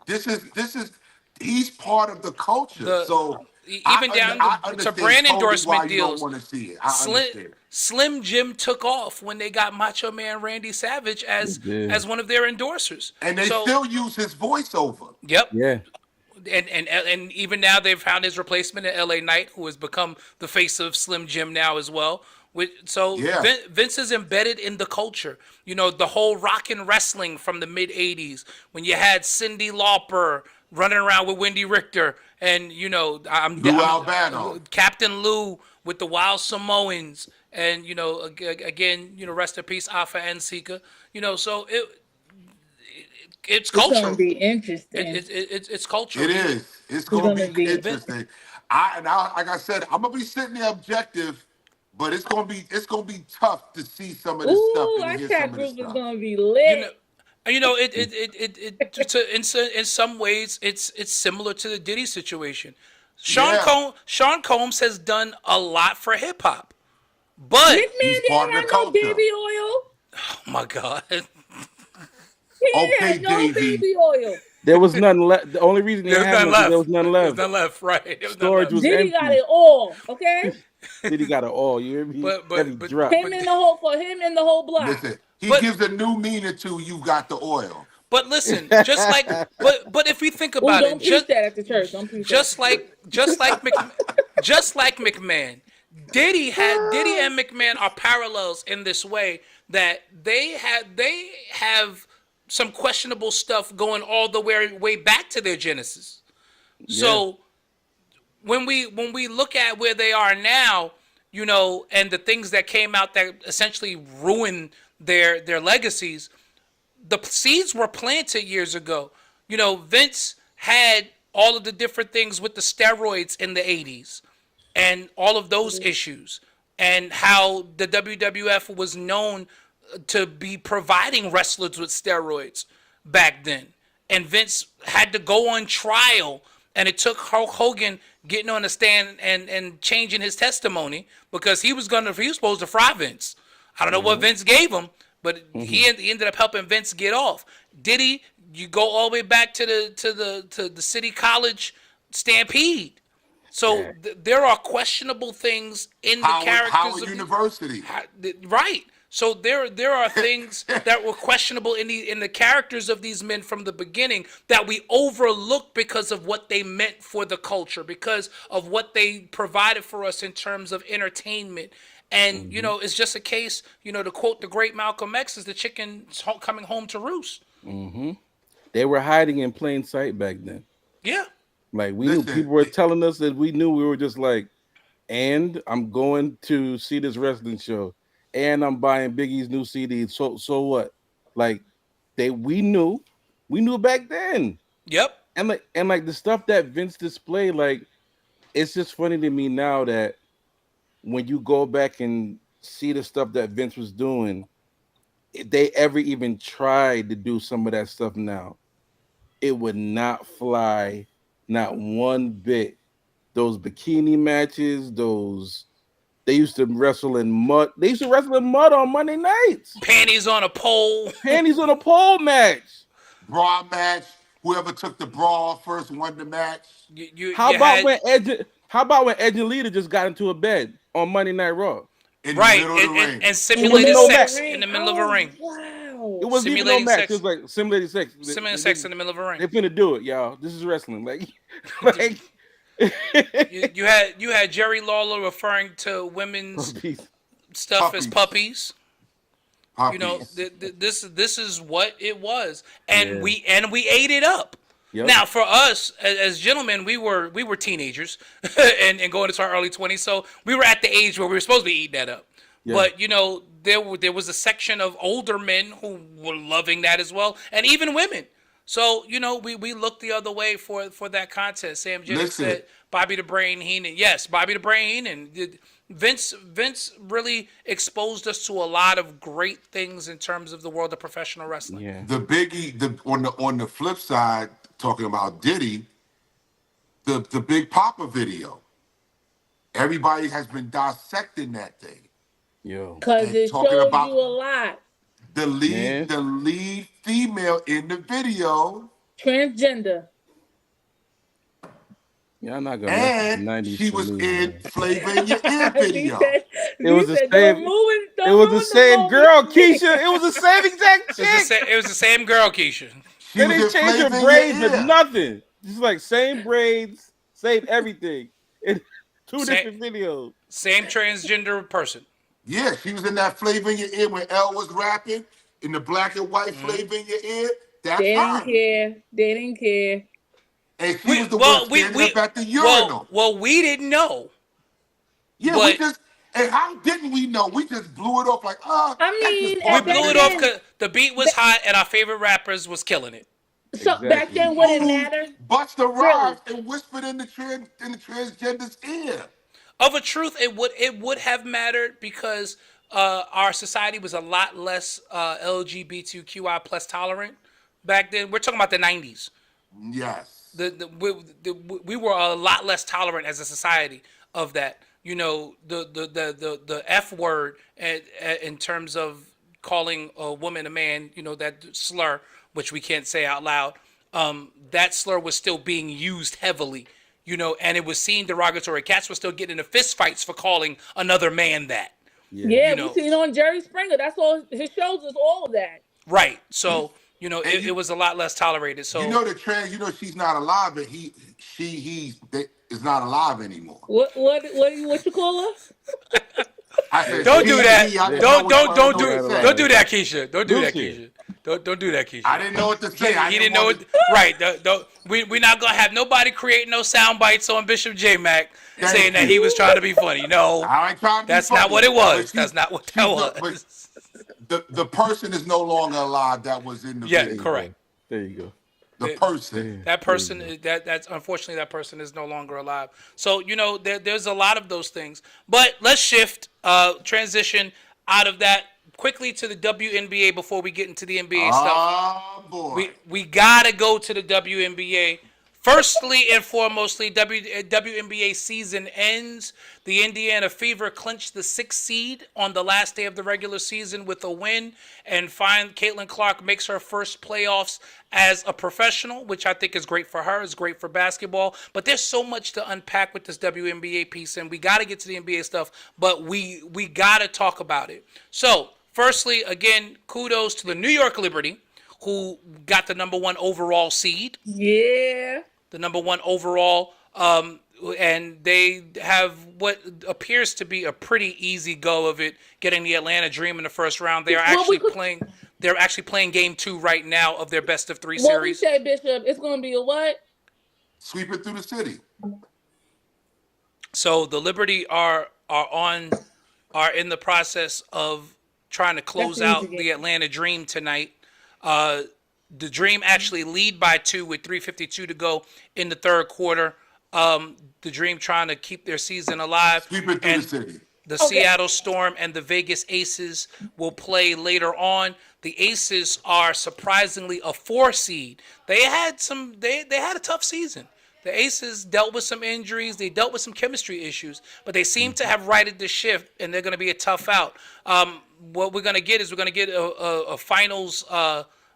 this is he's part of the culture. The So even down I to understand brand totally endorsement why you don't deals. want to see it. I understand. Slim Jim took off when they got Macho Man Randy Savage he did. as one of their endorsers. And they So still use his voiceover. yep. Yeah. And even now they've found his replacement in LA Knight, who has become the face of Slim Jim now as well. So Yeah. Vince is embedded in the culture. You know, the whole rock and wrestling from the mid '80s when you had Cyndi Lauper running around with Wendy Richter, and you know, Lou Albano. Captain Lou with the Wild Samoans, and you know, again, you know, rest in peace, Alpha and Sika. You know, so it's It's gonna culture. be interesting. It's culture. It is. It's We're gonna gonna be be- interesting. Like I said, I'm gonna be sitting there objective, but it's gonna be tough to see some of this stuff Ooh, and our to hear chat some of this group is stuff. gonna be You lit. know, in some ways it's similar to the Diddy situation. Yeah. Sean Combs has done a lot for hip hop, but McMahon He's part didn't of have the no culture. baby oil. Oh my God. He Okay, had no Daisy. baby oil. There was nothing left. The only reason he There's had none none because there left. was none There's left. none left. Right. There was none Storage left. was Diddy got empty. it all. Okay. Then he got it all. You hear me? But Every but but drop. Him but and the whole for him and the whole block. Listen, he but gives a new meaning to "You got the oil." but listen, just like but if we think Oh, about it, don't preach that at the church. Don't preach that. just like McMahon, Diddy and McMahon are parallels in this way that they have some questionable stuff going all the way back to their genesis. Yeah. So when we look at where they are now, and the things that came out that essentially ruined their legacies, the seeds were planted years ago. Vince had all of the different things with the steroids in the 80s and all of those issues, and how the WWF was known to be providing wrestlers with steroids back then. And Vince had to go on trial, and it took Hulk Hogan getting on the stand and changing his testimony because he was supposed to fry Vince. I don't know what Vince gave him, but he ended up helping Vince get off. Diddy, you go all the way back to the City College Stampede. So there are questionable things in the characters Howard of University. right. So there are things that were questionable in the characters of these men from the beginning that we overlooked because of what they meant for the culture, because of what they provided for us in terms of entertainment. And it's just a case, to quote the great Malcolm X, is the chicken coming home to roost. They were hiding in plain sight back then. Yeah. Like we knew Listen, people were telling us that we knew we were just like, and I'm going to see this wrestling show, and I'm buying Biggie's new CD. So what? Like we knew back then. Yep. And like the stuff that Vince displayed, like it's just funny to me now that when you go back and see the stuff that Vince was doing, if they ever even tried to do some of that stuff now, it would not fly, not one bit. Those bikini matches, those they used to wrestle in mud. They used to wrestle in mud on Monday nights. Panties on a pole. Panties on a pole match. bra match. Whoever took the bra off first won the match. How about when Edge and Lita just got into a bed on Monday Night Raw? In Right, the middle of the ring. and simulated no sex match. in the middle of a ring. Wow. It wasn't even no Simulating match. sex. It was like simulated sex. Simulating sex in the middle of a They ring. finna do it, y'all. This is wrestling. Like You had Jerry Lawler referring to women's stuff as puppies. Puppies. This is what it was, and Yeah. we ate it up. Yep. Now, for us as gentlemen, we were teenagers and going into our early 20s, so we were at the age where we were supposed to be eating that up. Yeah. But there was a section of older men who were loving that as well, and even women. So we looked the other way for that contest. Sam Jennings Listen. said Bobby the Brain Heenan. Yes, Bobby the Brain Heenan. Vince really exposed us to a lot of great things in terms of the world of professional wrestling. Yeah. The Biggie, on the flip side, talking about Diddy, the Big Papa video. Everybody has been dissecting that thing. Yo. Because And it talking shows about- you a lot. The lead female in the video, Transgender. Y'all not gonna mess with the and 90s she for was me, in man. Flavor in Your Ear video. It was the Don't same- ruin- don't It was the ruin same moment girl, for me. Keisha. It was the same exact chick. It was the same girl, Keisha. She They was didn't in change her Flavor in braids Your or Ear. nothing. Just like same braids, same everything. In two Same- different videos. Same transgender person. Yeah, she was in that Flavor in Your Ear when Elle was rapping in the black and white Flavor in Your Ear. That's They her. didn't care. They didn't care. And she was the one standing up at the urinal. Well, we didn't know. Yeah, but- and how didn't we know? We just blew it off like, I mean, We Back blew it then- off because the beat was hot and our favorite rappers was killing it. So back Exactly. then, would it matter? Busta Rhymes and whispered in the transgender's ear. Of a truth, it would have mattered because our society was a lot less LGBTQI plus tolerant back then. We're talking about the 90s. Yes. We were a lot less tolerant as a society of that. The F word in terms of calling a woman a man, that slur, which we can't say out loud, that slur was still being used heavily, and it was seen derogatory. Cats were still getting into fist fights for calling another man that. Yeah, we seen on Jerry Springer. That's all his shows is all of that. Right. So, it was a lot less tolerated. So she's not alive, but he is not alive anymore. What you call her? I said, don't do that. Don't do that, Keisha. Don't do that, Lucy. Keisha. Don't do that, Keisha. I didn't know what to say. He didn't know it. Right. We're not gonna have nobody create no sound bites on Bishop J Mac saying that he was trying to be funny. No, I ain't trying to be that's funny. not what it was. That's not what that was. The person is no longer alive that was in the video. Yeah, correct. There you go. The person. That person, that's unfortunately that person is no longer alive. So there's a lot of those things. But let's shift, transition out of that quickly to the WNBA before we get into the NBA stuff. Oh boy. We gotta go to the WNBA. Firstly and foremostly, WNBA season ends. The Indiana Fever clinched the 6th seed on the last day of the regular season with a win, and Caitlin Clark makes her first playoffs as a professional, which I think is great for her, is great for basketball. But there's so much to unpack with this WNBA piece, and we got to get to the NBA stuff, but we got to talk about it. So, firstly, again, kudos to the New York Liberty, who got the number 1 overall seed. Yeah. The number 1 overall, and they have what appears to be a pretty easy go of it, getting the Atlanta Dream in the first round. They are actually playing. They're actually playing game 2 right now of their best of 3 series. What we say, Bishop? It's going to be a what? Sweep it through the city. So the Liberty are in the process of trying to close out the Atlanta Dream tonight. The Dream actually lead by 2 with 3:52 to go in the third quarter. The Dream trying to keep their season alive. Sweep it through the city. The Seattle Storm and the Vegas Aces will play later on. The Aces are surprisingly a 4 seed. They had a tough season. The Aces dealt with some injuries. They dealt with some chemistry issues, but they seem to have righted the ship, and they're going to be a tough out. What we're going to get is a finals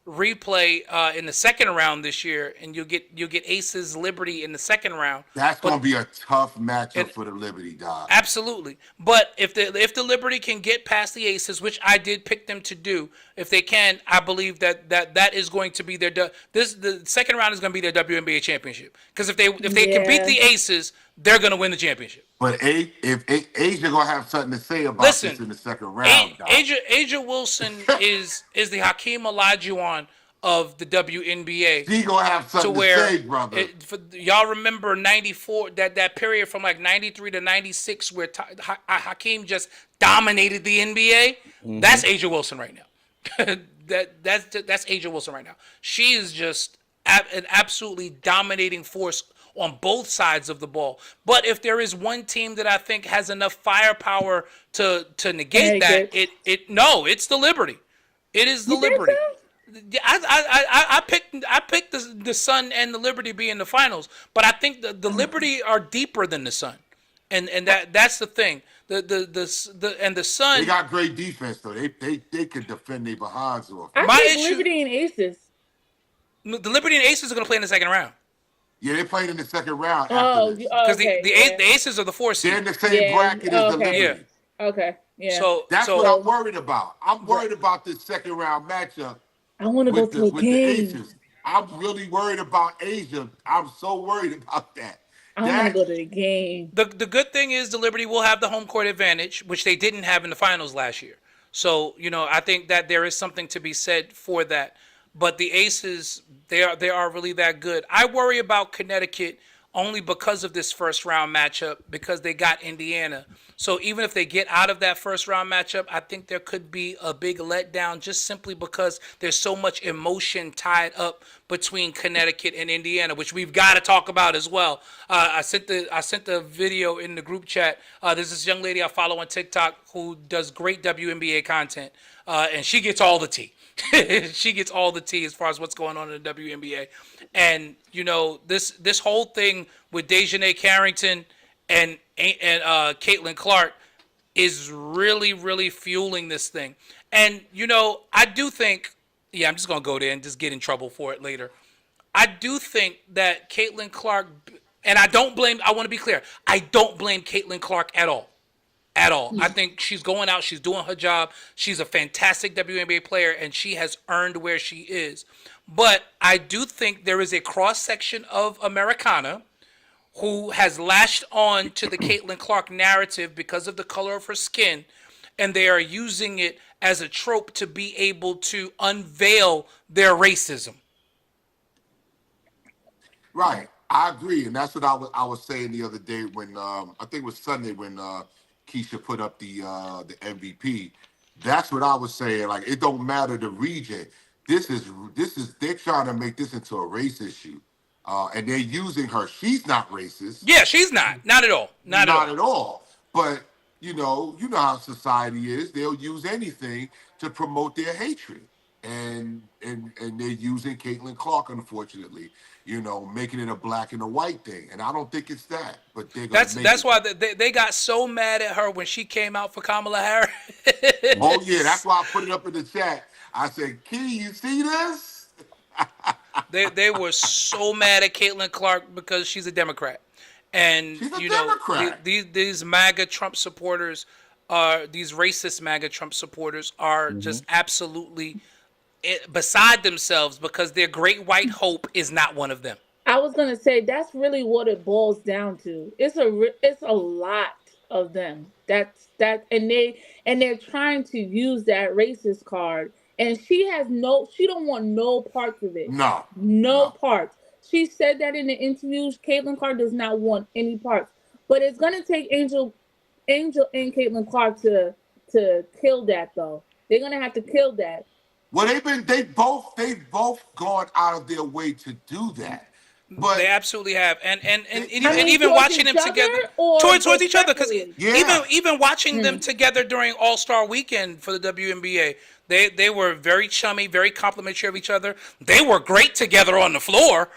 replay in the second round this year, and you'll get Aces Liberty in the second round. That's going to be a tough matchup for the Liberty, dog. Absolutely. But if the Liberty can get past the Aces, which I did pick them to do, if they can, I believe that is going to be the second round is going to be their WNBA championship. Because if they can beat the Aces, they're going to win the championship. But if Asia going to have something to say about this in the second round, dog. Asia Wilson is the Hakeem Olajuwon of the WNBA. He gonna have something to say, brother. Y'all remember 94, that period from like 93 to 96 where Hakeem just dominated the NBA? Mm-hmm. That's Asia Wilson right now. that's Asia Wilson right now. She is just an absolutely dominating force on both sides of the ball. But if there is one team that I think has enough firepower to negate that, it's the Liberty. It is the Liberty. I picked the Sun and the Liberty be in the finals, but I think the Liberty are deeper than the Sun, and that's the thing. The Sun, they got great defense though. They could defend their behinds off. Liberty and Aces. The Liberty and Aces are going to play in the second round. Yeah, they played in the second round. Because the Aces are the 4 seed. They're in the same bracket as the Liberty. Yeah. Okay. Yeah. So that's what I'm worried about. I'm worried about this second round matchup. I want to go to a game. I'm really worried about Asia. I'm so worried about that. I want to go to the game. The good thing is the Liberty will have the home court advantage, which they didn't have in the finals last year. So, I think that there is something to be said for that. But the Aces, they are really that good. I worry about Connecticut only because of this first round matchup, because they got Indiana. So even if they get out of that first round matchup, I think there could be a big letdown just simply because there's so much emotion tied up between Connecticut and Indiana, which we've got to talk about as well. I sent the video in the group chat. There's this young lady I follow on TikTok who does great WNBA content, and she gets all the tea. She gets all the tea as far as what's going on in the WNBA. And, this whole thing with Dejanay Carrington and Caitlin Clark is really, really fueling this thing. And, I do think, I'm just going to go there and just get in trouble for it later. I do think that Caitlin Clark, and I want to be clear, I don't blame Caitlin Clark at all. At all. I think she's going out, she's doing her job. She's a fantastic WNBA player, and she has earned where she is. But I do think there is a cross section of Americana who has lashed on to the Caitlin Clark narrative because of the color of her skin, and they are using it as a trope to be able to unveil their racism. Right. I agree, and that's what I was saying the other day when I think it was Sunday when Keisha put up the MVP. That's what I was saying. Like it don't matter the region. This is they're trying to make this into a race issue, and they're using her. She's not racist. Yeah, she's not at all, not At all. But you know how society is. They'll use anything to promote their hatred, and they're using Caitlin Clark, unfortunately. Making it a black and a white thing, and I don't think it's that. But they're gonna That's why they got so mad at her when she came out for Kamala Harris. Oh yeah, that's why I put it up in the chat. I said, "Key, you see this?" They were so mad at Caitlin Clark because she's a Democrat, and She's a Democrat. These MAGA Trump supporters these racist MAGA Trump supporters are just absolutely beside themselves because their great white hope is not one of them. I was gonna say that's really what it boils down to. It's a lot of them. And they're trying to use that racist card. And she don't want no parts of it. No parts. She said that in the interviews. Caitlin Clark does not want any parts. But it's gonna take Angel and Caitlin Clark to kill that though. They're gonna have to kill that. Well, they've both gone out of their way to do that. But they absolutely have, and mean, even watching them together towards each other, because Yeah. even watching them together during All-Star Weekend for the WNBA, they were very chummy, very complimentary of each other. They were great together on the floor,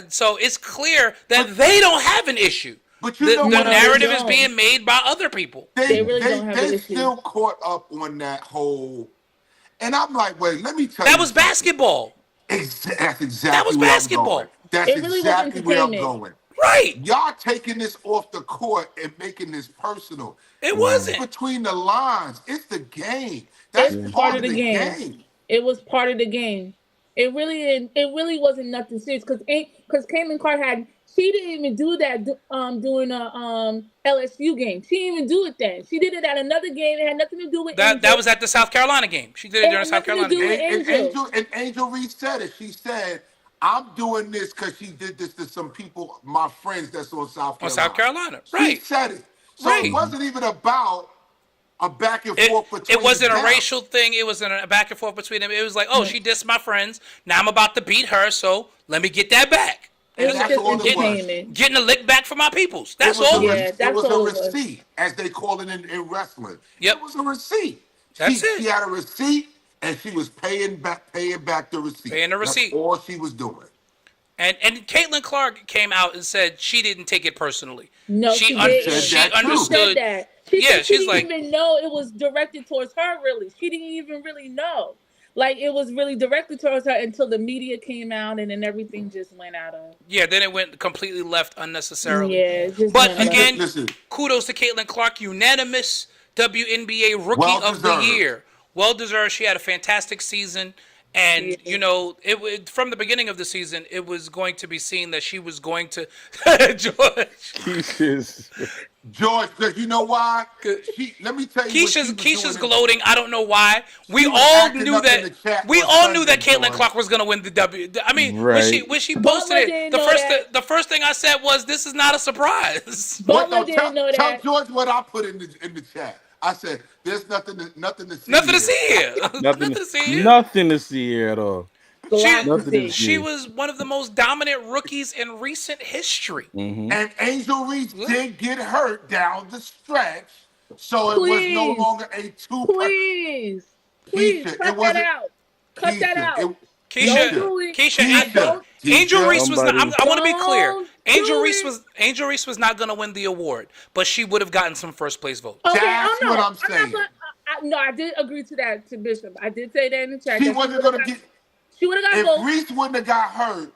so it's clear that they don't have an issue. But the narrative is being made by other people. They really don't have an issue. Still caught up on that whole, and I'm like, wait, let me tell you. That was basketball. That's exactly That was where basketball. I'm going. That's It really was exactly where I'm entertainment. going. Right. Y'all taking this off the court and making this personal. It wasn't. It's between the lines. It's the game. That's It's part of the game. It was part of the game. It really wasn't nothing serious because Caitlin Clark she didn't even do that during a LSU game. She didn't even do it then. She did it at another game. It had nothing to do with that. That was at the South Carolina game. She did it during South Carolina game. And Angel Reed said it. She said, "I'm doing this because she did this to some people, my friends that's on South Carolina." On South Carolina, right? She said it. So Right. it wasn't even about a back and forth between. It wasn't them. a racial thing. It wasn't a back and forth between them. It was like, oh, she dissed my friends. Now I'm about to beat her, so let me get that back. It was That's just all it was. entertainment. Getting a lick back for my peoples. That's It was all. It was a receipt, as they call it in wrestling. Yep. It was a receipt. That's it. She had a receipt, and she was paying back the receipt. Paying the receipt. That's all she was doing. And Caitlin Clark came out and said she didn't take it personally. No, she didn't. She That too. understood. She said that. She didn't even know it was directed towards her, really. She didn't even really know. Like, it was really directed towards her until the media came out and then everything just went out of. Yeah, then it went completely left unnecessarily. Yeah, it just but went again, Listen. kudos to Caitlin Clark, unanimous WNBA Rookie of the Year. Well deserved. She had a fantastic season. And, from the beginning of the season, it was going to be seen that she was going to... George, because you know why? Let me tell you. Keisha's gloating. I don't know why. We all knew that. Caitlin Clark was going to win the W. I mean, right. when she posted it, the first thing I said was, "This is not a surprise." Butler didn't know that. Tell George what I put in the chat. I said, "There's nothing to see. Nothing to see here. Nothing to see here. Nothing to see here at all. She was one of the most dominant rookies in recent history. Mm-hmm. And Angel Reese did get hurt down the stretch, so it was no longer a two. Please, cut that out. Cut that out. Keisha, Angel Reese was not. I want to be clear. Truly. Angel Reese was not going to win the award, but she would have gotten some first place votes. Okay. Oh That's what no, I'm I'm not saying. gonna. No, I did agree to that to Bishop. I did say that in the chat She that wasn't gonna get. she would have got If votes. Reese wouldn't have got hurt,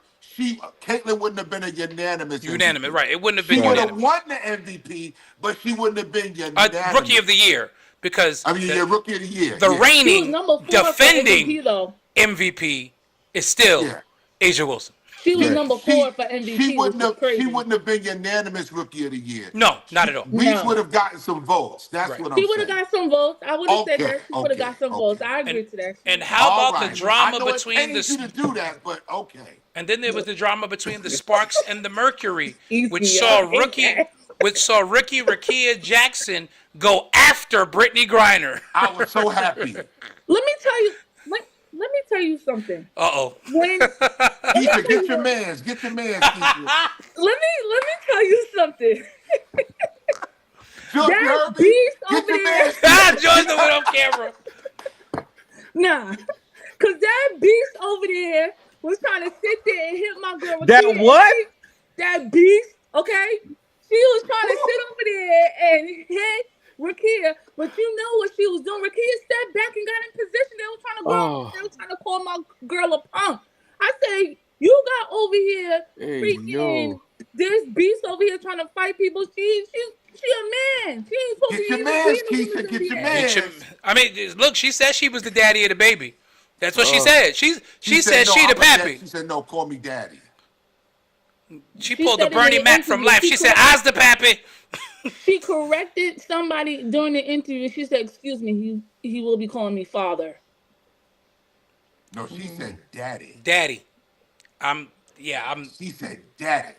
Caitlyn wouldn't have been a unanimous Unanimous, MVP. right? It wouldn't have She been would have unanimous. won the MVP, but she wouldn't have been Rookie of the unanimous. year because I mean, yeah, rookie of the year. the Yeah, She was reigning number 4 for defending MVP though. MVP is still yeah. Asia Wilson. She was Right. number She 4 for she MVP, which wouldn't is have she crazy. wouldn't have been unanimous rookie of the year. No, not at all. Reese would No. have gotten some votes. That's Right. what I'm She would have saying. got some votes. I would have said Okay, that she would have got some votes. okay. I agree And to that. and how All about the right. I drama know it between pains you to the do that, but okay. and then there was the drama between the Sparks and the Mercury, which Easy, saw I hate rookie that. Rakia Jackson go after Brittany Griner. I was so happy. Let me tell you. Let me tell you something. Uh-oh. When Keisha, get your mans, Keisha. let me tell you something. George, you That heard me? beast Get over your there. mans. Ah, George the one on camera. Nah, cause that beast over there was trying to sit there and hit my girl. That Rakia, what? That beast, okay? She was trying to sit over there and hit Rakia, but you know what she was doing. Rakia stepped back and got in position. Oh, They were trying to call my girl a punk. I say, you got over here hey freaking yo. this beast over here trying to fight people. She a man. She ain't supposed to Get your even mans, be in the Keisha. women's Get your NBA. mans. I mean, look, she said she was the daddy of the baby. That's what she Oh. said. She said no, she the I'm a dad. pappy. She said, no, call me daddy. She She pulled the said it in Bernie the Mac from interview. life. She said, "I's the pappy." She corrected somebody during the interview. She said, "Excuse me, he will be calling me father." No, she said daddy. Daddy. I'm. She said daddy.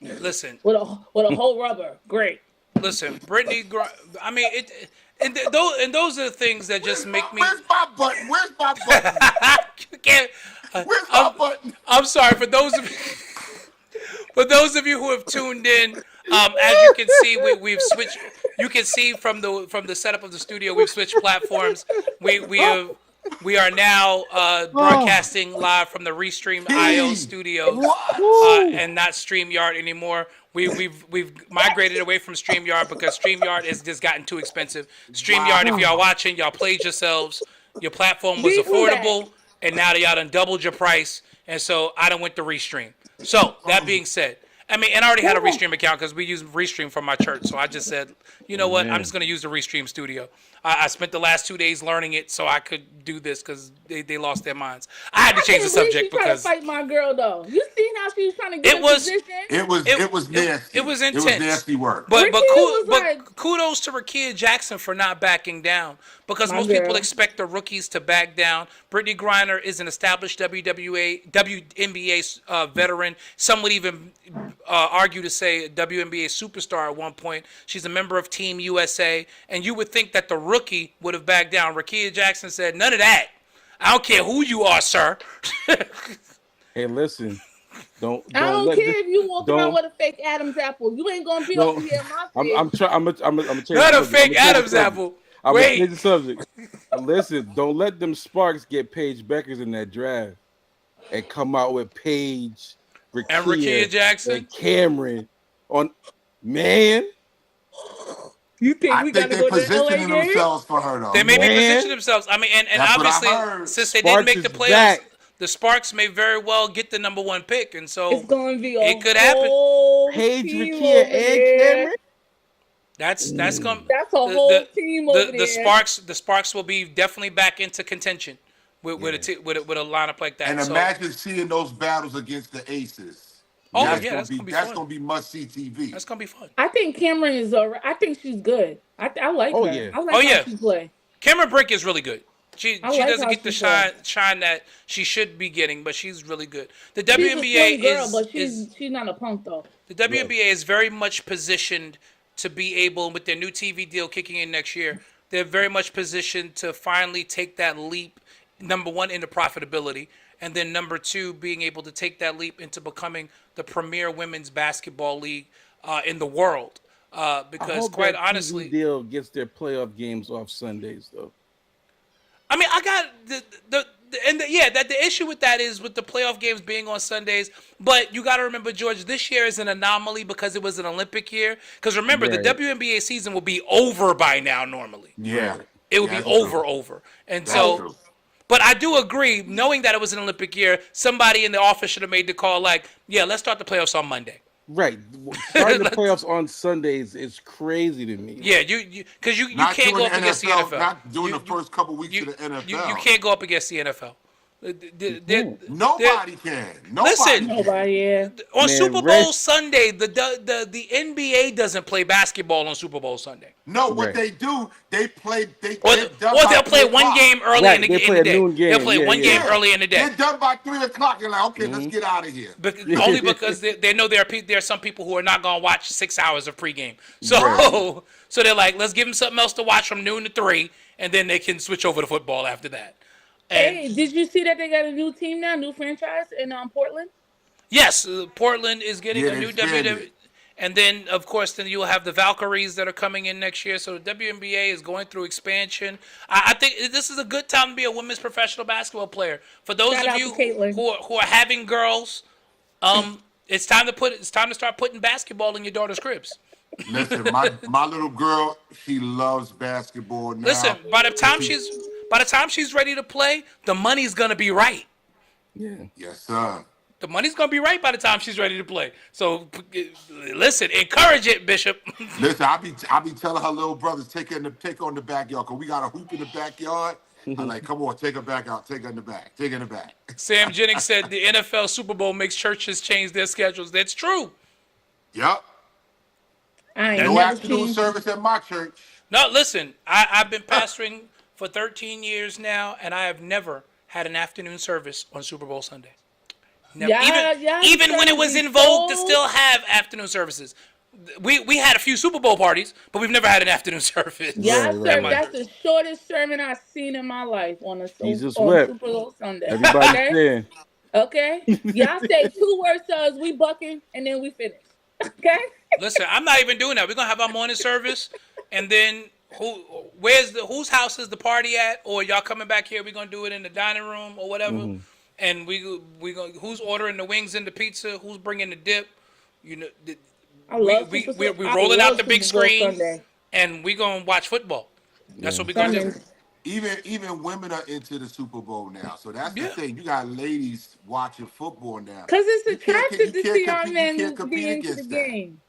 Listen, With a whole rubber. Great. listen. I mean, those are the things that just make me. Where's my button? Where's my button? You can't. Where's my button? I'm sorry for those of you. For those of you who have tuned in, as you can see, we've switched. You can see from the setup of the studio, we've switched platforms. We are now broadcasting live from the Restream IO studios, and not StreamYard anymore. We've migrated away from StreamYard because StreamYard has just gotten too expensive. StreamYard, if y'all watching, y'all played yourselves. Your platform was affordable, and now y'all done doubled your price, and so I done went to Restream. So that being said, I mean, and I already had a Restream account because we use Restream from my church. So I just said, you know what? I'm just going to use the Restream studio. I spent the last 2 days learning it so I could do this because they lost their minds. I had to change the subject she because tried to fight my girl though. You seen how she was trying to get It in was- position? It was nasty. It was It intense. was nasty work. But Rakia was like- kudos to Rakia Jackson for not backing down because My most people girl. expect the rookies to back down. Brittany Griner is an established WNBA veteran. Some would even argue to say a WNBA superstar at one point. She's a member of Team USA, and you would think that the rookie would have backed down. Rakia Jackson said, "None of that. I don't care who you are, sir." Hey, listen. Don't I don't let care this- if you walk don't- around with a fake Adam's apple. You ain't gonna be don't- over here in my I'm face. trying. I'm change Not the a subject. fake I'ma change the Adam's subject. apple. I'm gonna Wait. change the subject. Listen, don't let them Sparks get Paige Beckers in that draft and come out with Paige, And Rakia Jackson. and Cameron on man. You think I we think gotta they go to the LA positioning game? themselves for her though. They may be Man. positioning themselves. I mean, and That's what I obviously, heard. since they Sparks didn't make the is playoffs, back. the Sparks may very well get the number one pick, and so It's gonna be a it could happen. whole Paige, team Rakia, over and there. Cameron. That's gonna That's a whole team over the there. Sparks will be definitely back into contention with a lineup like that. And So, imagine seeing those battles against the Aces. Oh, that's yeah, gonna that's be gonna be that's fun. gonna be must see TV. that's gonna be fun. I think Cameron is alright. I think she's good. I like Oh, her. yeah. I like Oh, how yeah. she play. Cameron Brink is really good. She I like doesn't how get the she plays. shine that she should be getting, but she's really good. The She's a WNBA swing girl, is but is she's not a punk though. The WNBA is very much positioned to be able, with their new TV deal kicking in next year, they're very much positioned to finally take that leap, number one, into profitability, and then number two, being able to take that leap into becoming the premier women's basketball league in the world. I Because hope quite that TV honestly, deal gets their playoff games off Sundays though. I mean, I got yeah, that the issue with that is with the playoff games being on Sundays. But you got to remember, George, this year is an anomaly because it was an Olympic year. Because remember, the Right. WNBA season will be over by now. Normally, Yeah. Right. it would Yeah, be that's true. over. And That's Ouch. so, true. but I do agree, knowing that it was an Olympic year, somebody in the office should have made the call. Like, yeah, let's start the playoffs on Monday. Right. Starting the playoffs on Sundays is crazy to me. Yeah, because you Not can't during go the up against the NFL, NFL. not during You the first couple weeks you of the you NFL. can't go up against the NFL. You can't. Nobody can. Nobody Listen, can. Nobody, yeah. on Man, Super Bowl rest. Sunday, the NBA doesn't play basketball on Super Bowl Sunday. No, what Right. they do, they play. Or, They're done or by they'll three play one o'clock. game early Right. They in play the a day. noon They'll game. play Yeah, one yeah. game early in the day. They're done by 3 o'clock. You're like, okay, let's get out of here. Only because they know there are some people who are not going to watch 6 hours of pregame. So Right. so they're like, let's give them something else to watch from noon to 3, and then they can switch over to football after that. And Hey, did you see that they got a new team now, new franchise in Portland? yes, Portland is getting Yeah, a they new expanded. WWE. And then, of course, then you'll have the Valkyries that are coming in next year. So the WNBA is going through expansion. I think this is a good time to be a women's professional basketball player. For those Shout of out you to Caitlin. who are having girls, it's time to start putting basketball in your daughter's cribs. Listen, my little girl, she loves basketball Listen, now. She, by the time she's ready to play, the money's gonna be right. Yeah. yes, sir. The money's gonna be right by the time she's ready to play. So listen, encourage it, Bishop. Listen, I be telling her little brothers take on the backyard because we got a hoop in the backyard. I'm like, come on, take her back out, take her in the back, take her in the back. Sam Jennings said the NFL Super Bowl makes churches change their schedules. That's true. Yep. I ain't No never afternoon seen. service at my church. No, listen, I've been pastoring for 13 years now, and I have never had an afternoon service on Super Bowl Sunday. Never. Even when it was in vogue to still have afternoon services. We had a few Super Bowl parties, but we've never had an afternoon service. Yeah, Right, sir. right. That's the shortest sermon I've seen in my life Jesus on wept. Super Bowl Sunday. Everybody Okay, saying. okay. Y'all say 2 words to us, we bucking, and then we finish. Okay. Listen, I'm not even doing that. We're gonna have our morning service, and then whose house is the party at, or y'all coming back here? We're gonna do it in the dining room or whatever. And we going who's ordering the wings and the pizza? Who's bringing the dip? You know, I love we rolling out the big screen, and we gonna watch football. That's what we gonna do. Sundays. Even women are into the Super Bowl now. So that's the Yeah. thing. You got ladies watching football now. Cause it's You can't attractive to see our compete. You men can't compete be into the against that. game.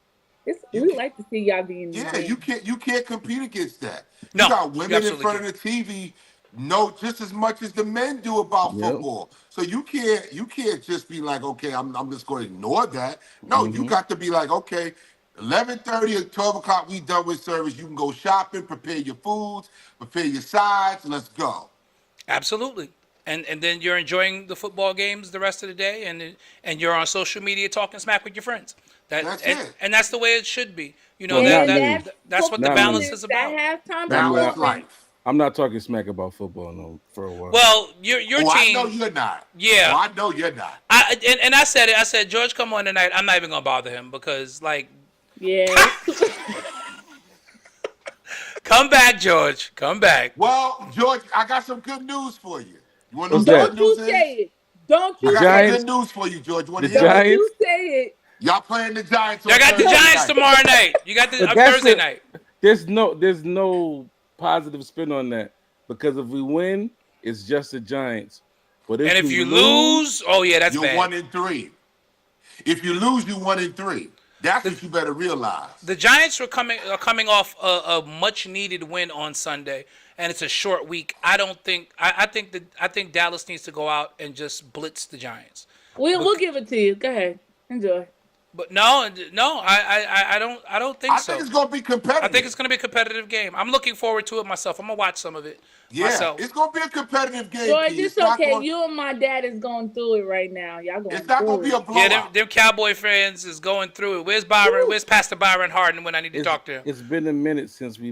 You We can't- like to see y'all be in the Yeah, game. you can't compete against that. No, You got you women in absolutely front of the TV know just as much as the men do about Yep. football. So you can't just be like, okay, I'm just going to ignore that. No, you got to be like, okay, 11:30 or 12 o'clock, we done with service. You can go shopping, prepare your foods, prepare your sides. Let's go. Absolutely. And then you're enjoying the football games the rest of the day, and you're on social media talking smack with your friends. That's and, it. and that's the way it should be. You know, Well, that, not that, me. that's what the Not balance me. is about. That halftime Balance performance. life. I'm not talking smack about football no for a while. Well, your Oh, I team. know you're not. Yeah. Oh, I know you're not. And I said it. I said, George, come on tonight. I'm not even gonna bother him because like, Yeah. come back, George. Come back. Well, George, I got some good news for you. You want to know What's what that? good Don't you news say is? it. Don't I you got say some Giants- good news for you, George. You want to The hear it? Don't Giants- you say it. Y'all playing the Giants on Y'all got the Thursday Giants night. tomorrow night. You got the But that's Thursday it. night. There's no positive spin on that because if we win, it's just the Giants. But And if we you lose, oh yeah, that's You're bad. 1-3. If you lose, you're 1-3. That's what you better realize. The Giants are coming off a much needed win on Sunday, and it's a short week. I think Dallas needs to go out and just blitz the Giants. We'll give it to you. Go ahead. Enjoy. But no, I don't think I so. think it's going to be competitive. I think it's going to be a competitive game. I'm looking forward to it myself. I'm gonna watch some of it yeah, myself. it's going to be a competitive game. George, P. it's not okay. gonna- You and my dad is going through it right now. Y'all going It's not through going to be a it. blowout. Yeah, them Cowboy fans is going through it. Where's Byron? Where's Pastor Byron Harden when I need to talk to him? It's been a minute since we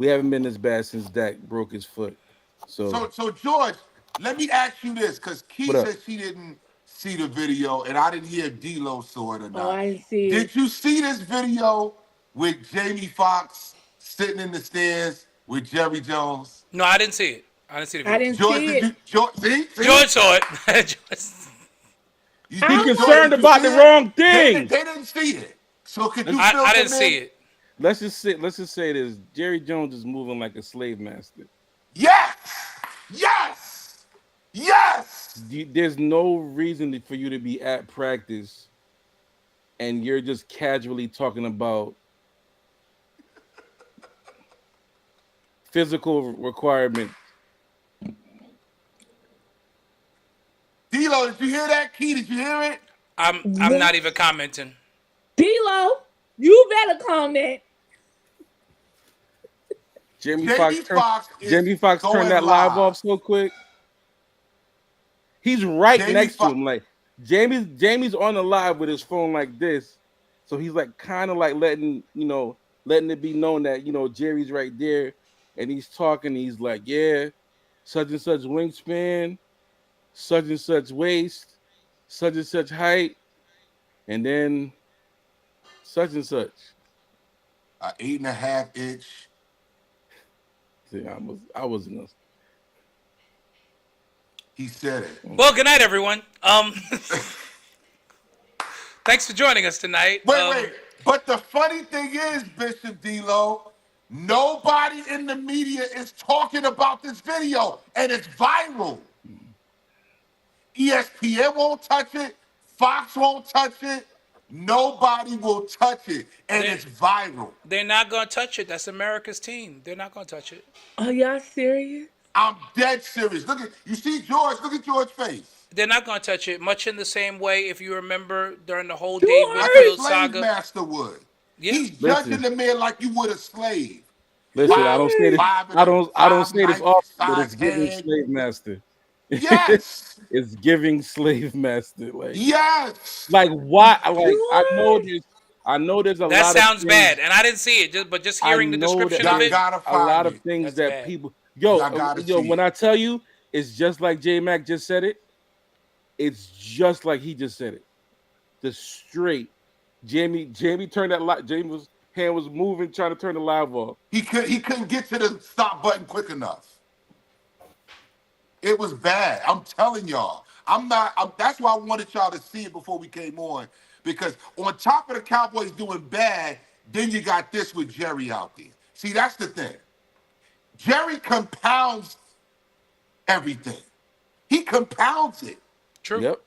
haven't been this bad since Dak broke his foot. So So George, let me ask you this, because Key What up? said she didn't see the video, and I didn't hear D-Lo saw it or not. Oh, I didn't see it. Did you see this video with Jamie Foxx sitting in the stands with Jerry Jones? No, I didn't see it. I didn't see the I video. didn't George, see did it. you? George, see? George saw it. You, He I'm George, like, concerned did you about see the it? wrong thing. They didn't see it. So could you Let's fill I didn't them see in? it. let's just say this. Jerry Jones is moving like a slave master. Yes, yes, yes. There's no reason for you to be at practice and you're just casually talking about physical requirements. D-Lo, did you hear that? Key, did you hear it? I'm not even commenting. D-Lo, you better comment. Jamie Foxx Jamie turned Foxx is Jamie Foxx turned going that live live. off so quick. He's right Jamie next to Foxx. him. Like Jamie's on the live with his phone like this. So he's like kind of like letting it be known that Jerry's right there and he's talking. He's like, yeah, such and such wingspan, such and such waist, such and such height, and then such and such. 8.5 inch. See, I was in a He said it. Well, good night, everyone. Thanks for joining us tonight. Wait. But the funny thing is, Bishop D-Lo, nobody in the media is talking about this video, and it's viral. ESPN won't touch it. Fox won't touch it. Nobody will touch it, and it's viral. They're not gonna touch it. That's America's team. They're not gonna touch it. Are y'all serious? I'm dead serious. Look at you see George. Look at George's face. They're not gonna touch it. Much in the same way, if you remember during the whole Dave George! Like a Winfield slave saga. master would. Yeah. He's Listen. judging the man like you would a slave. Listen, I don't say this. Five and I a don't say this 5'9" often, but it's size giving head. slave master. Yes. It's giving slave master. Yes. Like why? Like George! I know there's a That lot sounds of bad, things. and I didn't see it. But just I hearing the know that description of Y'all it, gotta a lot find of it. things That's that bad. people. Y'all gotta see When it. I tell you, it's just like J Mac just said it. It's just like he just said it. The straight. Jamie turned that light. Jamie's hand was moving, trying to turn the live off. He couldn't get to the stop button quick enough. It was bad. I'm telling y'all. That's why I wanted y'all to see it before we came on. Because on top of the Cowboys doing bad, then you got this with Jerry out there. See, that's the thing. Jerry compounds everything. He compounds it. true. Yep.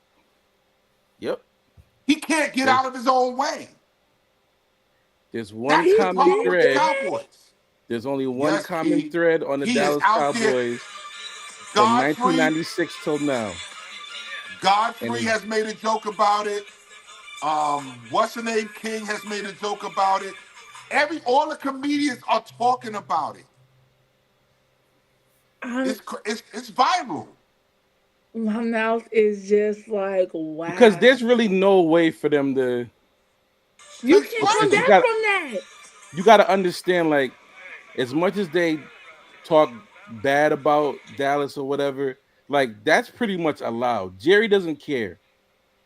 Yep. He can't get There's, out of his own way. there's one That's He the common problem did with the thread. that? Cowboys. There's only one Yes, common Key. thread on the He is Dallas out there. Cowboys from Godfrey, 1996 till now. And Godfrey has made a joke about it. What's the name? King has made a joke about it. All the comedians are talking about it. I'm, It's viral. my mouth is just like, wow. because there's really no way for them to. You It's can't come Because funny. back from that. you got to understand, like, as much as they talk bad about Dallas or whatever, like that's pretty much allowed. Jerry doesn't care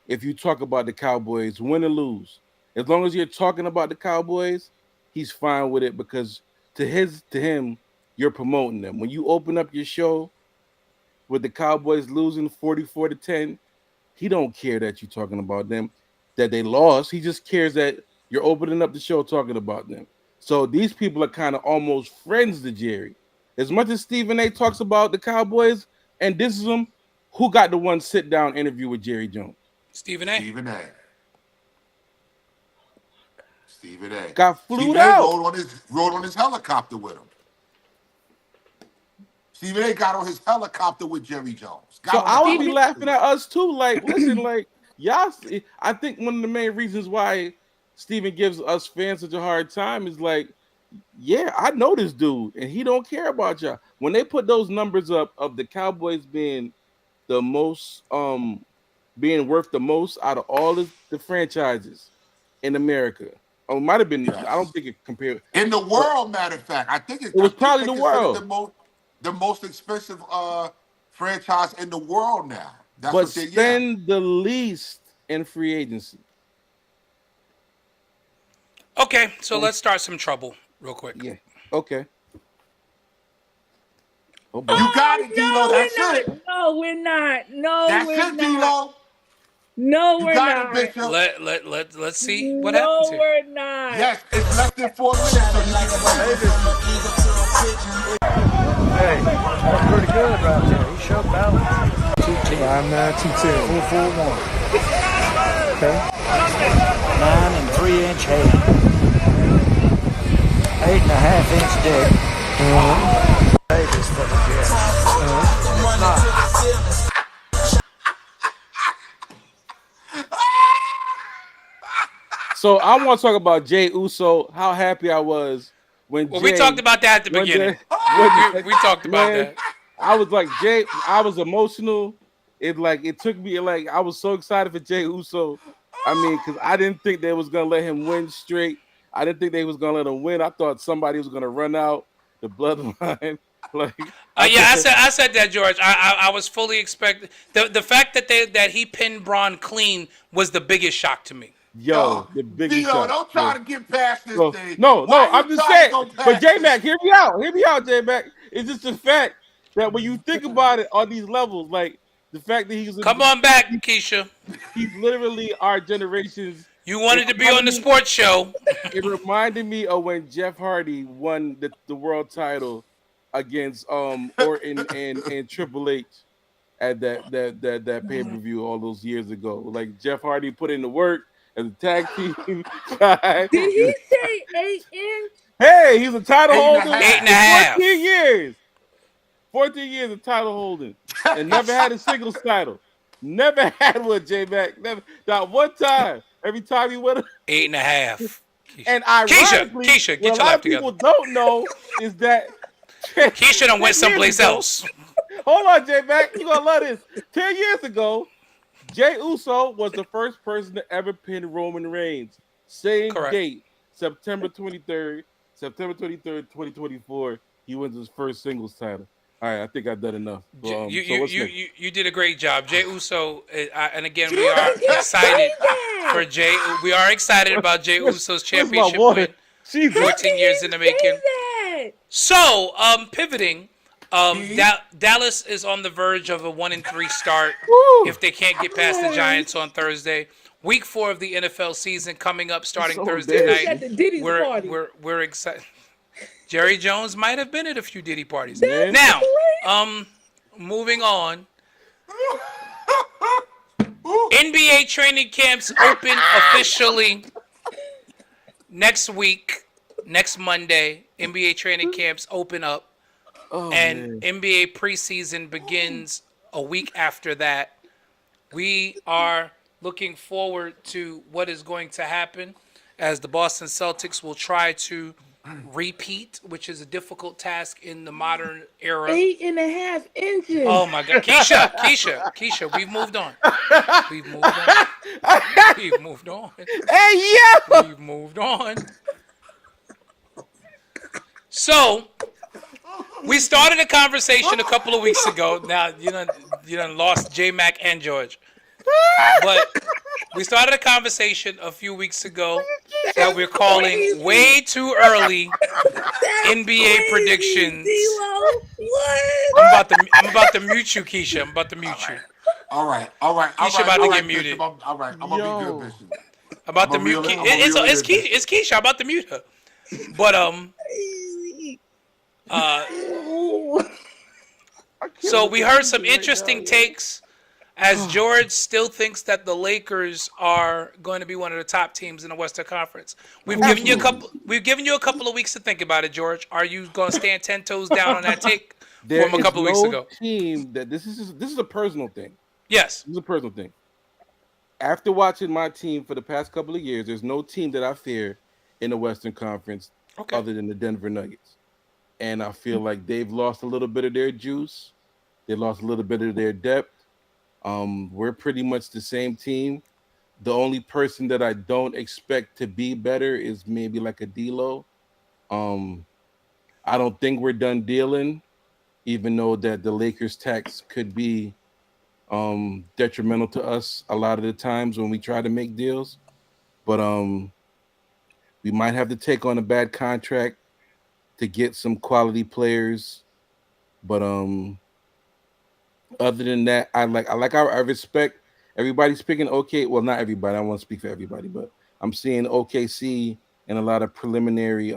if you talk about the Cowboys, win or lose. As long as you're talking about the Cowboys, he's fine with it because to him, you're promoting them. When you open up your show with the Cowboys losing 44-10, he don't care that you're talking about them, that they lost. He just cares that you're opening up the show talking about them. So these people are kind of almost friends to Jerry. As much as Stephen A talks about the Cowboys and this is them, who got the one sit down interview with Jerry Jones? Stephen A. Stephen A. Stephen A. Got flued Stephen A. out. rode on his helicopter with him. Stephen A. got on his helicopter with Jerry Jones. So I would be Stephen- laughing at us too. Like, listen, like y'all. I think one of the main reasons why Steven gives us fans such a hard time is like, yeah, I know this dude, and he don't care about y'all. When they put those numbers up of the Cowboys being the most, being worth the most out of all the franchises in America, or it might have been. Yes. I don't think it compared. In the world, matter of fact, I think It was probably they the consider world. the most expensive franchise in the world now. That's But what they spend the least in free agency. Okay, so let's start some trouble real quick. Yeah. Okay. Oh boy. You got Oh it, D-Lo. no, That's we're it. not. No, we're not. No, That's we're it, not. D-Lo. No, You we're got it, not. Bishop. Let's see what happens No, here. we're not. Yes, it's less than 4 minutes, so you can wait. Hey, that's pretty good right there. He showed balance. 5'9", 210. 441. Okay. 9 and 3-inch head. 8.5-inch dick. Davis for the Jets. So I want to talk about Jay Uso. How happy I was when Well, we talked Jay, about that at the when beginning. the, when We talked about man, that. I was like Jay. I was emotional. It took me like I was so excited for Jay Uso. I mean, because I didn't think they was gonna let him win straight. I didn't think they was gonna let him win. I thought somebody was gonna run out the bloodline. Like I Yeah, thought, I said that, George. I was fully expecting the fact that he pinned Braun clean was the biggest shock to me. yo, the biggest D-Lo, shot. don't Yeah. try to get past this So thing. no, Why I'm you just trying to saying. go But past J this? Mac, hear me out, J Mac. It's just the fact that when you think about it on these levels, like the fact that Come on back, Keisha. he's literally our generation's. You It wanted to be on reminded the me. sports show. It reminded me of when Jeff Hardy won the world title against Orton and Triple H at that pay per view all those years ago. Like Jeff Hardy put in the work as a tag team guy. Did he say 8 inch? Hey, he's a title Eight and a holder Eight and a for half. 14 half. years. 14 years of title holding and never had a singles title. Never had one, J Mac. Never, not one time. Every time he went, 8.5. and Keisha, ironically, Keisha, what get a your lot life of people together. don't know is that Keisha done 10 went years someplace ago, else. hold on, J Mac, you gonna love this. 10 years ago, Jay Uso was the first person to ever pin Roman Reigns. Same Correct. date, September 23rd, 2024. He wins his first singles title. All right, I think I've done enough. So what's next? You did a great job, Jay Uso. And again, we How are did you excited say that? for Jay. We are excited about Jay Uso's Where's my championship water? win. Jesus. How 14 can years you in the say making. that? So, pivoting, D? Dallas is on the verge of a 1-3 start Woo! if they can't get past the Giants on Thursday. Week 4 of the NFL season coming up, starting So Thursday He was night. embarrassing. at the Diddy's We're party. we're we're excited. Jerry Jones might have been at a few Diddy parties. That's Man. Now, crazy. moving on. NBA training camps open officially next week, next Monday. NBA training camps open up, Oh and man. NBA preseason begins a week after that. We are looking forward to what is going to happen as the Boston Celtics will try to repeat, which is a difficult task in the modern era. 8.5 inches. Oh my God, Keisha, we've moved on. We've moved on. We've moved on. Hey yo! We've moved on. So we started a conversation a couple of weeks ago. Now you done lost J Mac and George. But we started a conversation a few weeks ago that we're calling Crazy. way too early That's NBA crazy, predictions. D-Lo. What? I'm about to mute you, Keisha. I'm about to mute you. All right, all right, all Keisha right, about all to right, get Bishop. muted. All right, I'm gonna be good, Yo. Bishop. I'm about to I'm a mute. real- I'm a It's real it's, nigga. it's Keisha. I'm about to mute her. But Ooh. so we heard some interesting takes. As George still thinks that the Lakers are going to be one of the top teams in the Western Conference. We've given you a couple. We've given you a couple of weeks to think about it, George. Are you going to stand 10 toes down on that take There from a is couple of weeks no ago? team that this is a personal thing. Yes. This is a personal thing. After watching my team for the past couple of years, there's no team that I fear in the Western Conference Okay. other than the Denver Nuggets. And I feel like they've lost a little bit of their juice. They lost a little bit of their depth. We're pretty much the same team. The only person that I don't expect to be better is maybe like a D'Lo. Um, I don't think we're done dealing, even though that the Lakers tax could be detrimental to us a lot of the times when we try to make deals. But we might have to take on a bad contract to get some quality players But other than that, I respect everybody's picking OK. Well, not everybody. I won't speak for everybody, but I'm seeing OKC and a lot of preliminary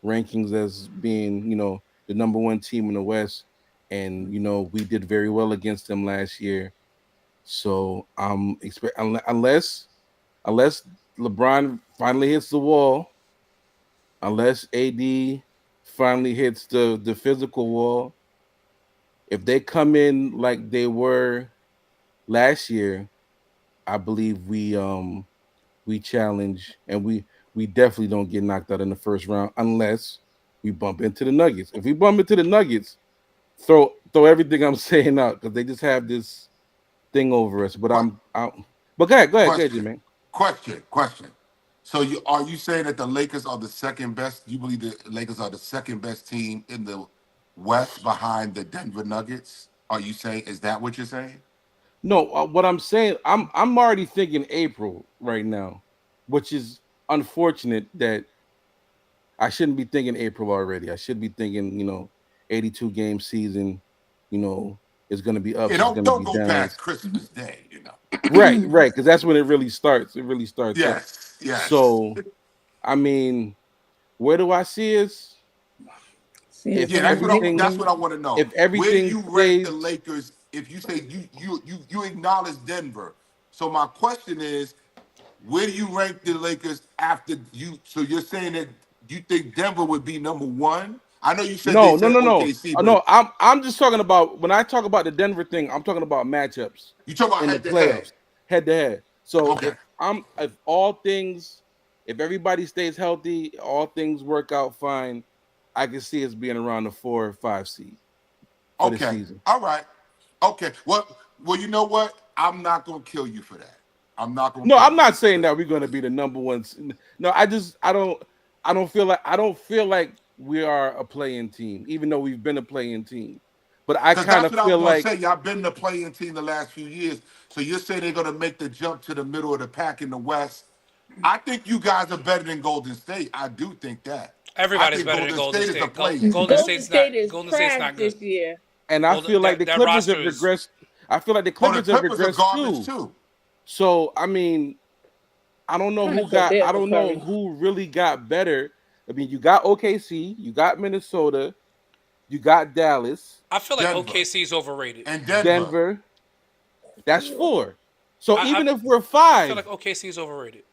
rankings as being, the number one team in the West. And we did very well against them last year. So unless LeBron finally hits the wall, unless AD finally hits the physical wall, if they come in like they were last year, I believe we challenge, and we definitely don't get knocked out in the first round unless we bump into the Nuggets. If we bump into the Nuggets, throw everything I'm saying out, because they just have this thing over us. But What but go ahead, G question? man. Question. So are you saying that the Lakers are the second best? You believe the Lakers are the second best team in the West behind the Denver Nuggets? Are you saying, is that what you're saying? No, what I'm saying, I'm already thinking April right now, which is unfortunate that I shouldn't be thinking April already. I should be thinking, 82 game season, you know, is going to be Yeah, ups, is don't going to don't be go past downs. Christmas Day. Right, because that's when it really starts. It really starts up. Yes. So, I mean, where do I see us? Seeing If Yeah, some of the Knicks that's everything, what I want to know. if Where do everything you rank the stays, Lakers if you say you acknowledge Denver? So my question is, where do you rank the Lakers after you? So you're saying that you think Denver would be number one? I know you said they no, no, said no, no, OKC, no. but I'm just talking about, when I talk about the Denver thing, I'm talking about matchups you talk about in the head to head. playoffs, head to head. So Okay. if everybody stays healthy, all things work out fine, I can see us being around the 4 or 5 seed for the Okay. season. All right. Okay. Well, you know what? I'm not gonna kill you for that. I'm not gonna No, kill I'm you not for saying that. that we're going to be the number one. No, I don't feel like we are a playing team, even though we've been a playing team. But I Because kind that's of what I was feel gonna like say. Y'all been the playing team the last few years. So you're saying they're gonna make the jump to the middle of the pack in the West. I think you guys are better than Golden State. I do think that. I Everybody's think better than Golden Golden State is a State. playing Golden team. Golden State's not. State is Golden State's trash not good. this year. and I feel Golden like the that Clippers have roster is. regressed. I feel like the Oh, the Clippers have Clippers are regressed garbage too. too. So I mean, I don't know Trying to feel I bad for don't know Curry. who really got better. I mean, you got OKC, you got Minnesota, you got Dallas, I feel like Denver OKC is overrated. and Denver. Denver. That's four. So I, even if we're I feel like five, OKC is overrated.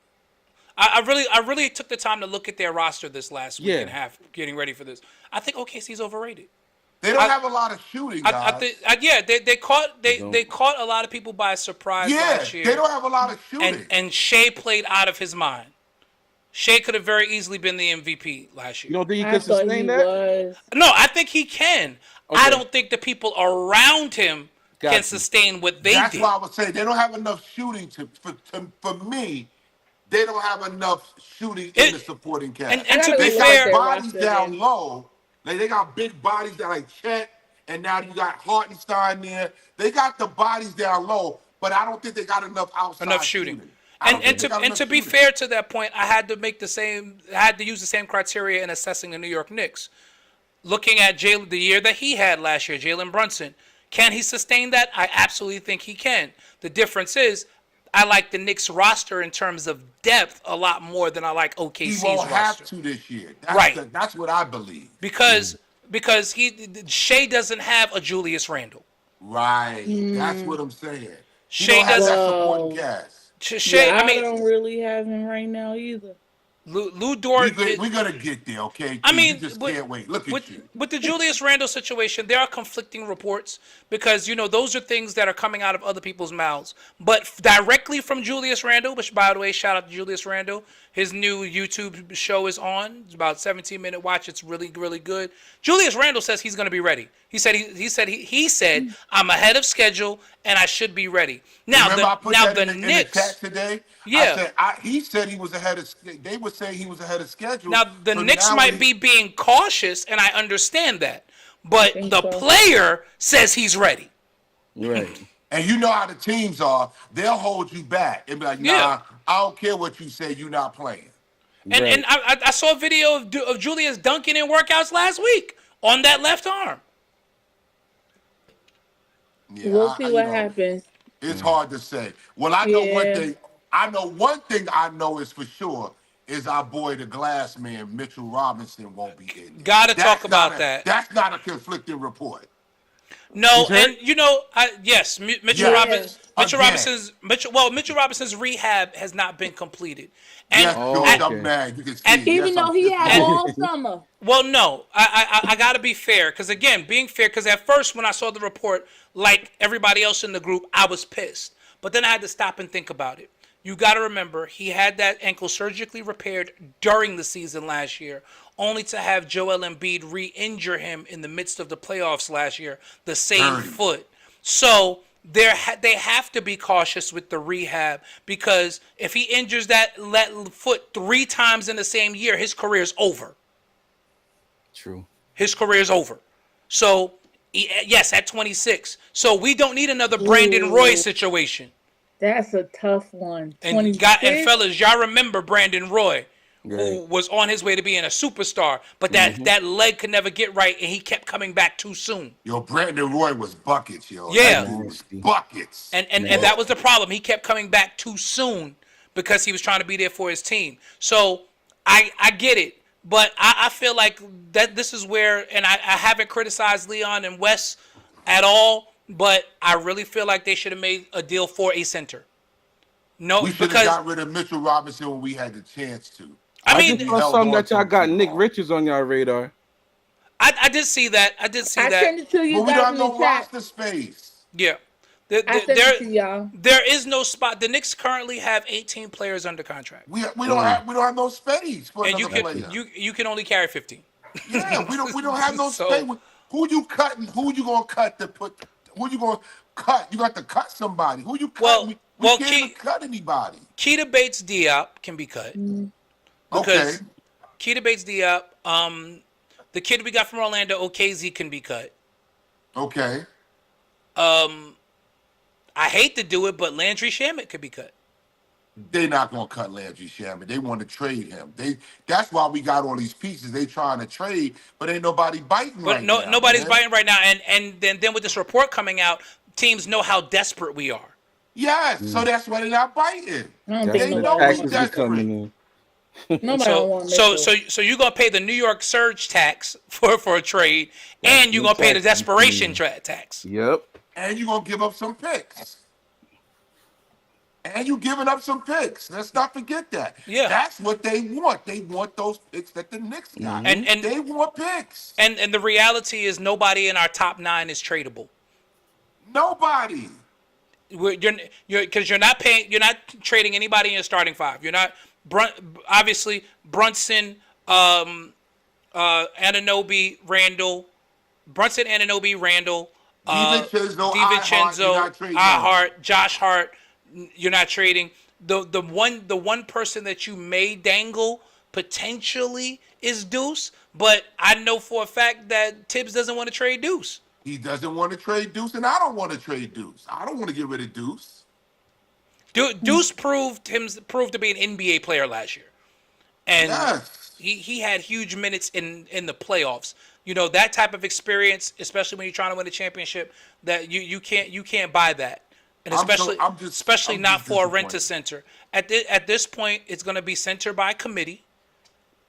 I really took the time to look at their roster this last week and yeah. a half, getting ready for this. I think OKC is overrated. They don't I have a lot of shooting I think guys. yeah, they caught They they don't. caught a lot of people by surprise Yeah, last they year, don't have a lot of and shooting. and Shea played out of his mind. Shea could have very easily been the MVP last You year. don't think he I could thought sustain he that? was. No, I think he can. I Okay, don't think the people around him can got you. sustain what they That's why did. I would say they don't have enough shooting for me. They don't have enough shooting in the It supporting and cast. I and to gotta be They relook at got their fair, bodies roster down again. low. Like they got big bodies that like Chet, and now you got Hartenstein there. They got the bodies down low, but I don't think they got enough enough outside shooting. shooting. I And don't think and they to got and enough to be shooting. fair to that point, I had to make the same. I had to use the same criteria in assessing the New York Knicks. Looking at the year that he had last year, Jalen Brunson, can he sustain that? I absolutely think he can. The difference is, I like the Knicks roster in terms of depth a lot more than I like He OKC's won't have roster. to this year. Right, That's what I believe. because Shea doesn't have a Julius Randle. Right. That's Mm, what I'm saying. He Shea don't have doesn't. that supporting well, cast. Shea. yeah, I I mean, don't really have him right now either. Lou Dort. We're gonna get there, okay? I Q, you mean, just with can't wait. Look with at you. with the Julius Randle situation, there are conflicting reports because those are things that are coming out of other people's mouths. But directly from Julius Randle, which by the way, shout out to Julius Randle. His new YouTube show is on. It's about 17-minute watch. It's really really good. Julius Randle says he's going to be ready. He said I'm ahead of schedule and I should be ready. Now Remember, the I put now that the in the chat Knicks, today. I yeah. said he said he was ahead of. They were saying he was ahead of schedule. Now the So Knicks now might be being cautious, and I understand that, I but think the so. player says he's ready. Right. and you know how the teams are. They'll hold you back and be like, Yeah, "Nah, I don't care what you say. You're not playing." and Right. I saw a video of Julius dunking in workouts last week on that left arm. We'll Yeah, see what happens. it's hard to say. Well, I know one Yeah. thing. I know one thing. I know is for sure is our boy, the Glass Man, Mitchell Robinson, won't be in there. Gotta talk about that. That's not a conflicting report. No, He's hurt? and yes, Mitchell Yes, Robinson's again. Mitchell Robinson's rehab has not been completed, and Yes, Oh, George, at, I'm okay. mad. You can see and it. Even Yes, though I'm he pissed had off. all summer. well, no, I gotta be fair because again, being fair because at first when I saw the report, like everybody else in the group, I was pissed, but then I had to stop and think about it. You got to remember, he had that ankle surgically repaired during the season last year, only to have Joel Embiid re-injure him in the midst of the playoffs last year, the same Dirty. foot. So they have to be cautious with the rehab because if he injures that foot 3 times in the same year, his career is over. True. His career is over. So, yes, at 26. So we don't need another Brandon Roy Ooh. situation. That's a tough one. And 26. fellas, y'all remember Brandon Roy, who Right. was on his way to being a superstar, but that leg could never get right, and he kept coming back too soon. Yo, Brandon Roy was buckets, yo. Yeah. That dude was Nasty. buckets. And that was the problem. He kept coming back too soon because he was trying to be there for his team. So I get it, but I feel like that this is where, and I haven't criticized Leon and Wes at all, but I really feel like they should have made a deal for a center. No, We should have because got rid of Mitchell Robinson when we had the chance to. I I mean, just saw held something on that to y'all him got too Nick hard. Richards on y'all radar. I did see that. I did see I that. sent it to you But we guys don't have in the no chat. roster space. Yeah. I sent it to y'all. There is no spot. The Knicks currently have 18 players under contract. We don't have no space for And another player. you can only carry 15. Yeah, we don't have no So- space. Who you cutting? Who you gonna cut to put? Who you gonna cut? You got to cut somebody. Who you cutting? We can't even cut anybody. Keita Bates Diop can be cut. Okay. Because Keita Bates Diop, the kid we got from Orlando, OKZ, can be cut. Okay. I hate to do it, but Landry Shamet could be cut. They're not gonna cut Landry Shamet. They want to trade him. That's why we got all these pieces. They trying to trade, but ain't nobody biting But right now. nobody's man. biting right now. And then with this report coming out, teams know how desperate we are. Yes, so that's why they're not biting. I don't That's think They when know the nobody. we taxes be coming in. Nobody don't want So Mitchell. so you're gonna pay the New York surge tax for a trade, and you're gonna pay the desperation tax. Yep. And you're gonna give up some picks. And you giving up some picks. Let's not forget that. Yeah. That's what they want. They want those picks that the Knicks got. And they want picks. And the reality is nobody in our top 9 is tradable. Nobody. Because you're not trading anybody in your starting 5. You're not obviously Brunson, Anunoby, Randall, DiVincenzo, Hart, Josh Hart. You're not trading. The one person that you may dangle potentially is Deuce, but I know for a fact that Tibbs doesn't want to trade Deuce. He doesn't want to trade Deuce, and I don't want to trade Deuce. I don't want to get rid of Deuce. Deuce proved to be an NBA player last year, and Yes. he had huge minutes in the playoffs. You know, that type of experience, especially when you're trying to win a championship, that you can't buy that, and especially I'm just not for a disappointed. rent-a-center. At this point, it's going to be center by committee.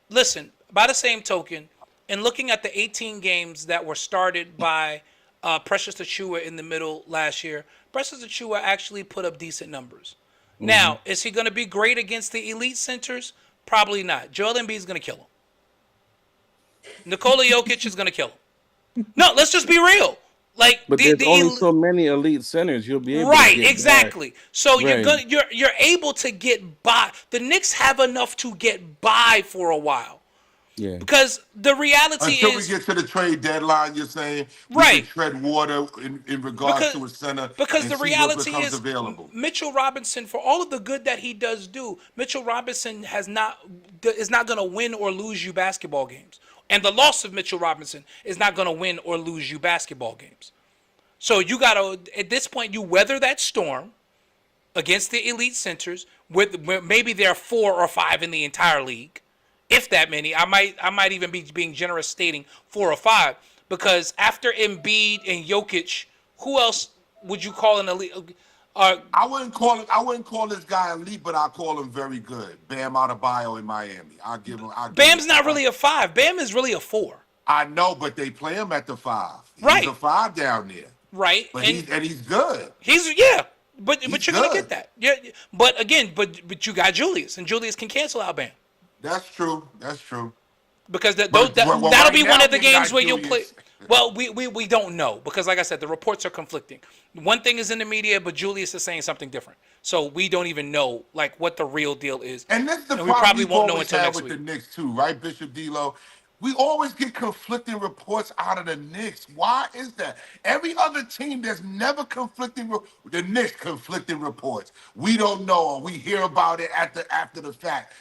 Listen, by the same token, in looking at the 18 games that were started by Precious Achiuwa in the middle last year, Precious Achiuwa actually put up decent numbers. Now, is he going to be great against the elite centers? Probably not. Joel Embiid is going to kill him. Nikola Jokic is going to kill him. No, let's just be real. Like, But there's only so many elite centers you'll be able to right, get exactly. back. So Right. you're able to get by. The Knicks have enough to get by for a while. Yeah. Because the reality Until is, we get to the trade deadline, you're saying we Right. can tread water in regards to a center. because and the see what reality becomes is, available. Mitchell Robinson, for all of the good that he does do, Mitchell Robinson is not going to win or lose you basketball games. And the loss of Mitchell Robinson is not going to win or lose you basketball games. So you got to, at this point, you weather that storm against the elite centers, with maybe there are 4 or 5 in the entire league, if that many. I might even be being generous stating 4 or 5, because after Embiid and Jokic, who else would you call an elite? Uh, I wouldn't call this guy elite, but I call him very good. Bam Adebayo in Miami. I'll give him. Bam's not really a 5. Bam is really a 4. I know, but they play him at the 5. He's Right. a 5 down there. Right. But he's good. He's yeah. But He's you're gonna get good. that. Yeah. But again, but you got Julius, and Julius can cancel out Bam. That's true. That's true. Because Well, that'll right be one now of the we got games where you'll play. Julius. Well, we don't know because, like I said, the reports are conflicting. One thing is in the media, but Julius is saying something different. So we don't even know like what the real deal is, And this is the and we problem probably we've won't know always until had next with the week. Knicks too, right, Bishop D'Lo? We always get conflicting reports out of the Knicks. Why is that? Every other team, there's never the Knicks conflicting reports. We don't know, or we hear about it after the fact.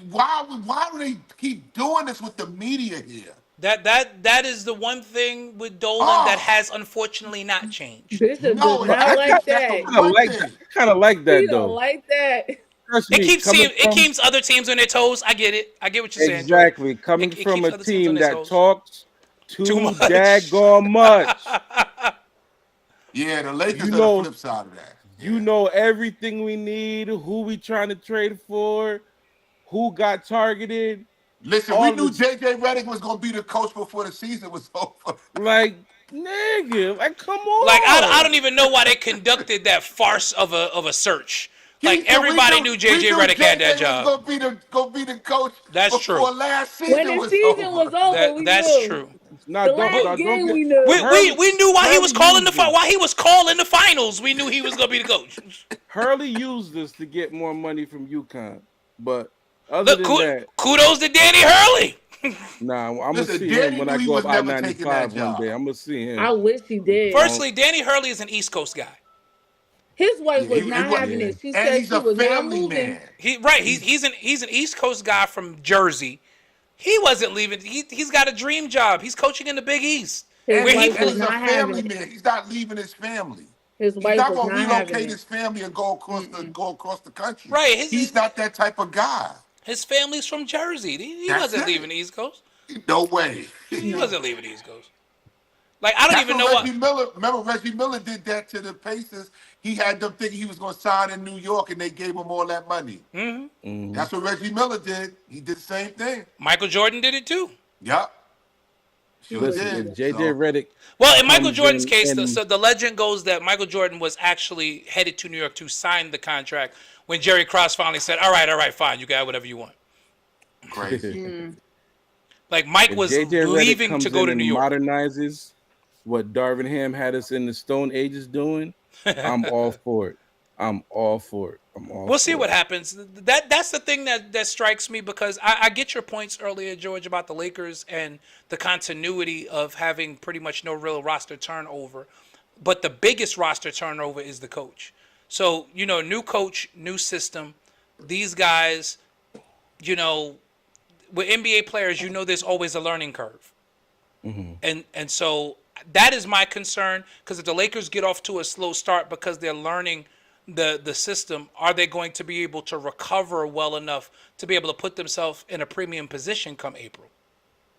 Why do they keep doing this with the media here? That is the one thing with Dolan that Oh has unfortunately not changed. Bishop does no, not like that's that. the one thing. I kind of like that He don't though. like that. Trust It me, keeps coming it from keeps other teams on their toes. I get it. I get what you're saying. Jordan. exactly coming It from keeps a other teams on team their that toes. talks Too too much. daggone much. Yeah, the Lakers You are the know, flip side of that. you know everything we need. Who we trying to trade for? Who got targeted? Listen, we All knew this, JJ Redick was going to be the coach before the season was over. like nigga, like come Like I on. don't even know why they conducted that farce of a search. Like Houston, everybody knew we JJ knew Redick had JJ that was job. gonna be the coach That's before true. last When season the was season was over. over, we That's knew. true. Now The don't last don't game get we knew. We knew why he was calling used this. why he was calling the finals. We knew he was gonna be the coach. Hurley used this to get more money from UConn, but other Look, than that, kudos to Danny Hurley. nah, I'm gonna Listen, see Danny him when knew I he go was up never taking that I-95 one job. day. I'm gonna see him. I wish he did. Firstly, Danny Hurley is an East Coast guy. His wife Yeah, was not having yeah. it. She and said he's she a was not family moving. man. He's an East Coast guy from Jersey. He wasn't leaving. He's got a dream job. He's coaching in the Big East. His Where he wife And was he's a not having family it. man. He's not leaving his family. His He's wife not was going to not having relocate it. his family and go across the country. Right, He's not that type of guy. his family's from Jersey. He That's wasn't it. leaving the East Coast. No way. He No. wasn't leaving the East Coast. Like I don't That's even what know what. Reggie Miller. Remember, Reggie Miller did that to the Pacers. He had them thinking he was going to sign in New York, and they gave him all that money. Mm-hmm. That's what Reggie Miller did. He did the same thing. Michael Jordan did it too. Yep. Sure Listen, did. if JJ So, Redick, Well, in Michael comes Jordan's in case, and- so the legend goes that Michael Jordan was actually headed to New York to sign the contract when Jerry Krause finally said, all right, fine, you got whatever you want. crazy. Like Mike if was JJ Redick leaving comes to go in to and New York. modernizes what Darvin Ham had us in the Stone Ages doing, I'm all for it. I'm all for it. We'll see what happens. That's the thing that strikes me because I get your points earlier, George, about the Lakers and the continuity of having pretty much no real roster turnover. But the biggest roster turnover is the coach. So, new coach, new system. These guys, with NBA players, there's always a learning curve. And so that is my concern because if the Lakers get off to a slow start because they're learning the system, are they going to be able to recover well enough to be able to put themselves in a premium position come April?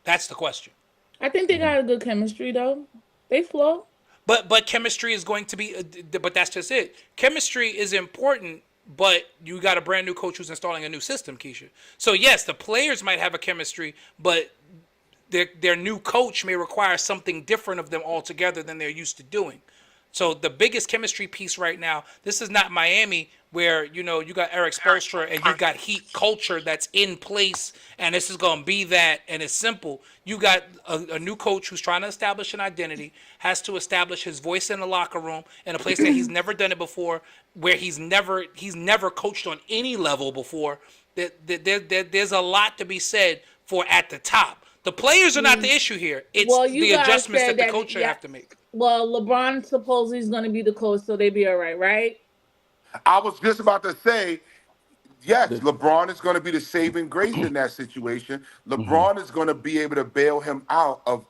That's the question. I think they got a good chemistry though. They flow. But chemistry is going to be, but that's just it. Chemistry is important, but you got a brand new coach who's installing a new system, Keisha. So yes, the players might have a chemistry, but their new coach may require something different of them altogether than they're used to doing. So the biggest chemistry piece right now, this is not Miami where, you got Eric Spoelstra and you got Heat culture that's in place and this is going to be that and it's simple. You got a new coach who's trying to establish an identity, has to establish his voice in the locker room in a place that he's never done it before, where he's never coached on any level before. There's a lot to be said for at the top. The players are not the issue here. It's the guys adjustments said that the coach have to make. Well, LeBron supposedly is going to be the coach, so they be all right? I was just about to say, yes, LeBron is going to be the saving grace in that situation. LeBron is going to be able to bail him out of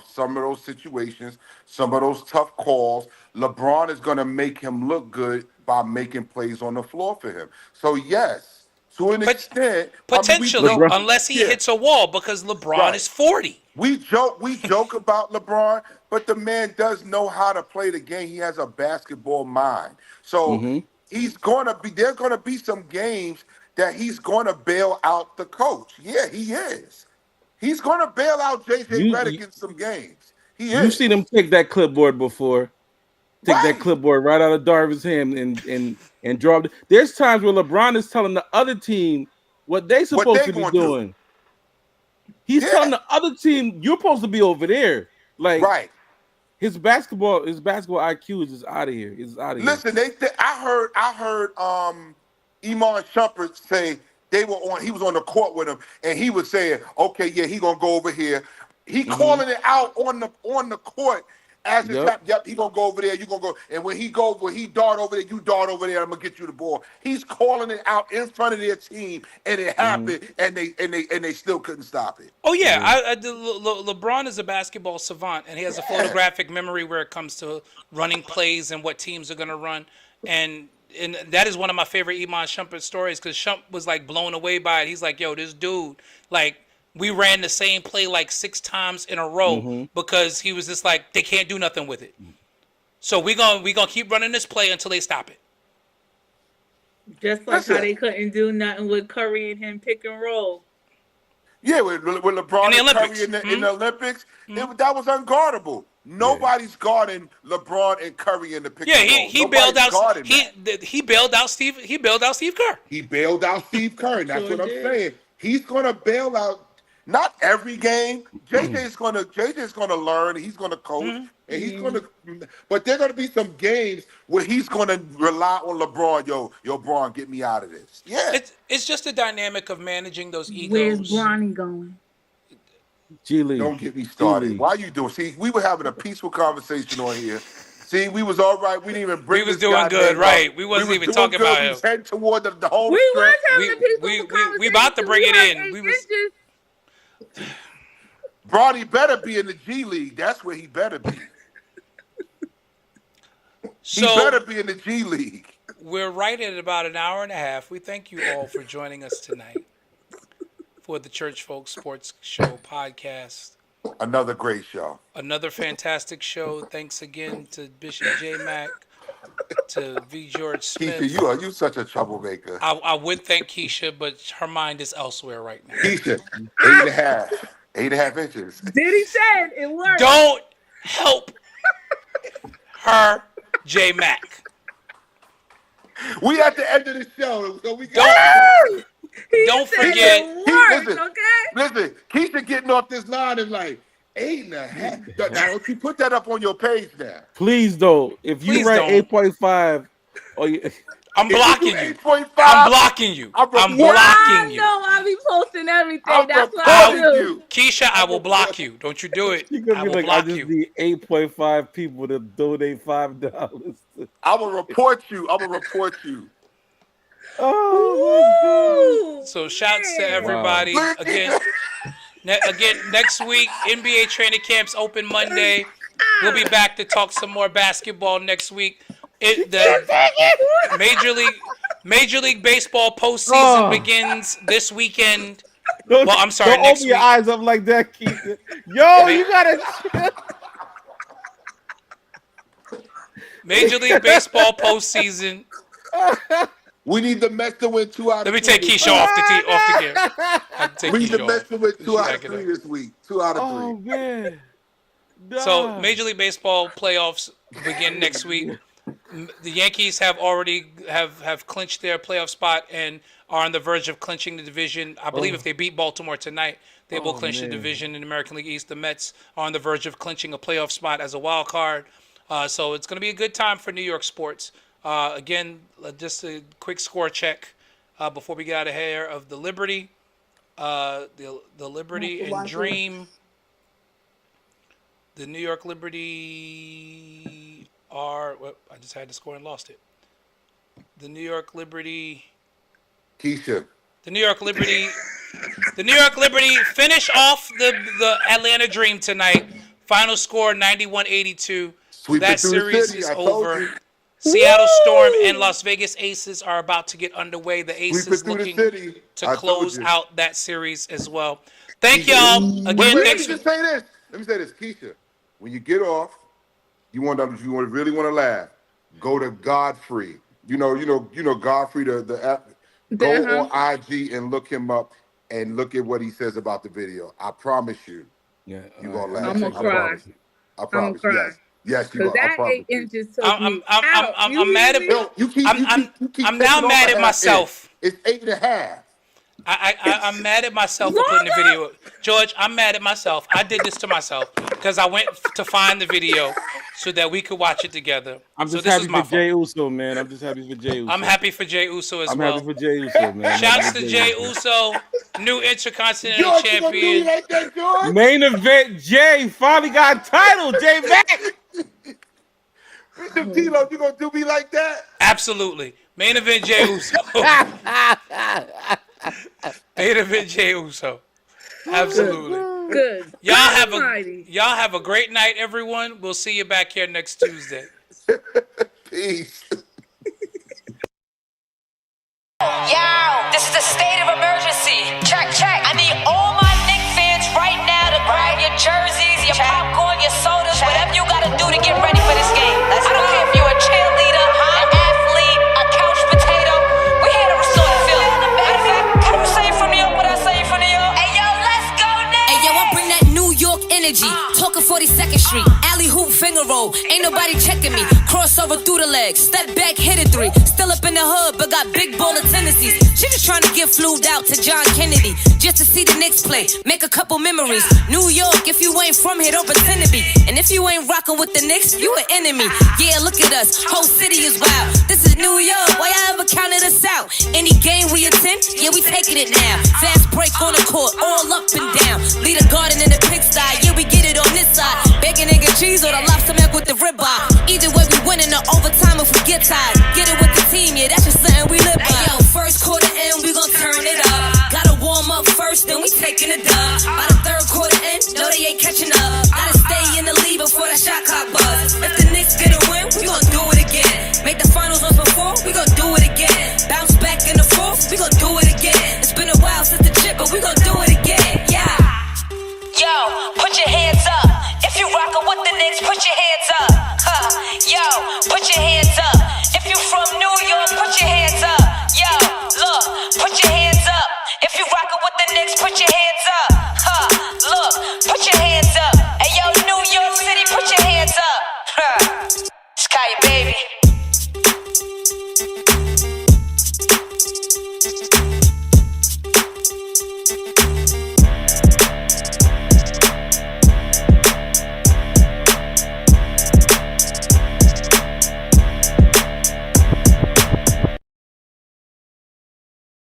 some of those situations, some of those tough calls. LeBron is going to make him look good by making plays on the floor for him. So, yes, to an extent. Potentially, unless he hits a wall because LeBron is 40. we joke about LeBron, but the man does know how to play the game. He has a basketball mind. So Mm-hmm. there's gonna be some games that he's gonna bail out the coach. Yeah, he is. He's gonna bail out JJ You, Redick you in some games. He you've seen him is. take that clipboard before. Take that Right. clipboard right out of Darvin's hand and drop. There's times where LeBron is telling the other team what they What supposed they to be gonna do? doing. He's telling Yeah. the other team you're supposed to be over there. Like Right. his basketball IQ is just out of here. It's out of here. Listen, I heard Iman Shumpert say he was on the court with him, and he was saying, okay, yeah, he gonna go over here. He Mm-hmm. calling it out on the court as it's Yep. happening. Yep, he gonna go over there, you gonna go. And when he dart over there, you dart over there, I'm gonna get you the ball. He's calling it out in front of their team, and it Mm-hmm. happened, and they still couldn't stop it. Oh yeah, Yeah. LeBron is a basketball savant, and he has a Yeah. photographic memory where it comes to running plays and what teams are going to run. And that is one of my favorite Iman Shumpert stories because Shump was like blown away by it. He's like, "Yo, this dude, like, we ran the same play like 6 times in a row Mm-hmm. because he was just like they can't do nothing with it. So we gonna keep running this play until they stop it." Just like how Listen. they couldn't do nothing with Curry and him pick and roll. Yeah, with LeBron In the and Olympics. Curry in the Olympics, Mm-hmm. that was unguardable. Nobody's guarding LeBron and Curry in the pick Yeah, and roll. he bailed Nobody's out guarding he that. he bailed out Steve Kerr. He bailed out Steve Kerr, and that's Sure what I'm did. saying. He's gonna bail out not every game. JJ's gonna learn. He's gonna coach, and he's gonna. But there's gonna be some games where he's gonna rely on LeBron. Yo, Bron, get me out of this. Yeah. It's just the dynamic of managing those Where's egos. Bronny going? G League. Don't get me G started. League. Why you doing? See, we were having a peaceful conversation on here. See, we was all right. We didn't even bring We was this doing guy good, name right. up. We wasn't was even doing talking good. about We him. was heading toward the home We stretch. was having a peaceful we conversation. about to bring You it had in. 8 We was inches. Bronny better be in the G League. That's where he better be. He better so be in the G League. we're right at about an hour and a half. We thank you all for joining us tonight for the Church Folk Sports Show podcast. Another great show. Another fantastic show. Thanks again to Bishop J Mac, to V George Smith. Keisha, you such a troublemaker. I would thank Keisha, but her mind is elsewhere right now. Keisha, 8.5. 8.5 inches. Diddy said it worked. Don't help her, J Mac. We at the end of the show, so we He Don't said forget- it worked, okay? Listen, Keisha getting off this line is like 8.5. Now, don't you put that up on your page now. Please though, if you Please write don't. 8.5, or you, I'm blocking you. 8.5. I'm blocking you. I'm I'm reporting- I blocking you. know I'll be posting everything. I'm That's what I reporting do. you. Keisha, I will block you. Don't you do it. you're gonna I be will like, I block just you. need 8.5 people to donate $5. I will report you. I will report you. Oh Ooh, So shouts to man. everybody. Wow. Again, next week, NBA training camps open Monday. We'll be back to talk some more basketball next week. The Major League Baseball postseason Oh. begins this weekend. my God. Well, I'm sorry, Don't next open your week. eyes up like that, Keith. Yo, you gotta. Major League Baseball postseason. We need the Mets to win 2 out of 3. Let me take Keisha off the game. I can take We need the Keisha Mets off. to win 2 She out back of it 3 up. this week. 2 out of 3. Oh man. So Nah. Major League Baseball playoffs begin next week. The Yankees have already have clinched their playoff spot and are on the verge of clinching the division. I believe if they beat Baltimore tonight, they will clinch the man. division in the American League East. The Mets are on the verge of clinching a playoff spot as a wild card. So it's going to be a good time for New York sports. Again, just a quick score check before we get out of here of the Liberty, the Liberty and Dream. The New York Liberty are. Well, I just had the score and lost it. The New York Liberty. Keisha. The New York Liberty. The New York Liberty finish off the Atlanta Dream tonight. Final score 91-82. Sweep That it through the series city, is I told over. you. Seattle Storm and Las Vegas Aces are about to get underway. The Sweep it Aces through the looking city. to I told close you. out that series as well. Thank y'all again. Wait, let Thanks me for. just say this. Let me say this, Keisha. When you get off, you really want to laugh. Go to Godfrey. You know Godfrey, the app. Go on IG and look him up and look at what he says about the video. I promise you, Yeah, you're gonna laugh. I'm gonna I cry. promise you. I I'm gonna promise you. cry. Yes, you Cause gonna. I that promise 8 you. inches took me I'm out. You mad hear at. me? No, you keep I'm taking now off mad a at half myself. inch. It's 8.5. I'm mad at myself for putting the Longer? video. George, I'm mad at myself. I did this to myself because I went to find the video so that we could watch it together. I'm So just this happy is for my fault. Jay Uso, man. I'm just happy for Jay Uso. I'm happy for Jay Uso as I'm well. happy for Jay Uso, man. I'm Shouts happy to for Jay Uso. Uso, new Intercontinental George, you gonna do me Champion. like that, George? Main event, Jay finally got a title. Jay back. Bishop Tilo, you gonna do me like that? Absolutely. Main event Jay Uso. Main event Jay Uso. Absolutely. Good. Y'all God almighty. have a great night, everyone. We'll see you back here next Tuesday. Peace. Yo, this is a state of emergency. Check, check. I need all my Knick fans right now to grab your jerseys, your popcorn, your sodas, whatever you gotta do to get ready for this game. I don't care if you're a cheerleader, an athlete, a couch potato. We're here to restore the feeling. Matter of fact, can you say it from New York what I say from New York? Hey yo, let's go now. Hey yo, I bring that New York energy. Talking 42nd Street, alley hoop finger roll. Ain't nobody checking me. Crossover through the legs, step back, hit a three. Still up in the hood, but got big baller tendencies. She just trying to get flued out to John Kennedy, just to see the Knicks play, make a couple memories. New York, if you ain't from here, don't pretend to be. And if you ain't rocking with the Knicks, you an enemy. Yeah, look at us, whole city is wild. This is New York, why y'all ever counted us out? Any game we attend, yeah, we taking it now. Fast break on the court, all up and down. Lead a garden in the pigsty, yeah, we get it on this side. Bacon, egg, and cheese, or the lobster mac with the ribeye. Either way, we winning the overtime if we get tired. Get it with the team, yeah, that's just something we live by. Hey, yo, first quarter in, we gon' turn it up. Gotta warm up first, then we taking it up. By the third quarter in, no, they ain't catching up.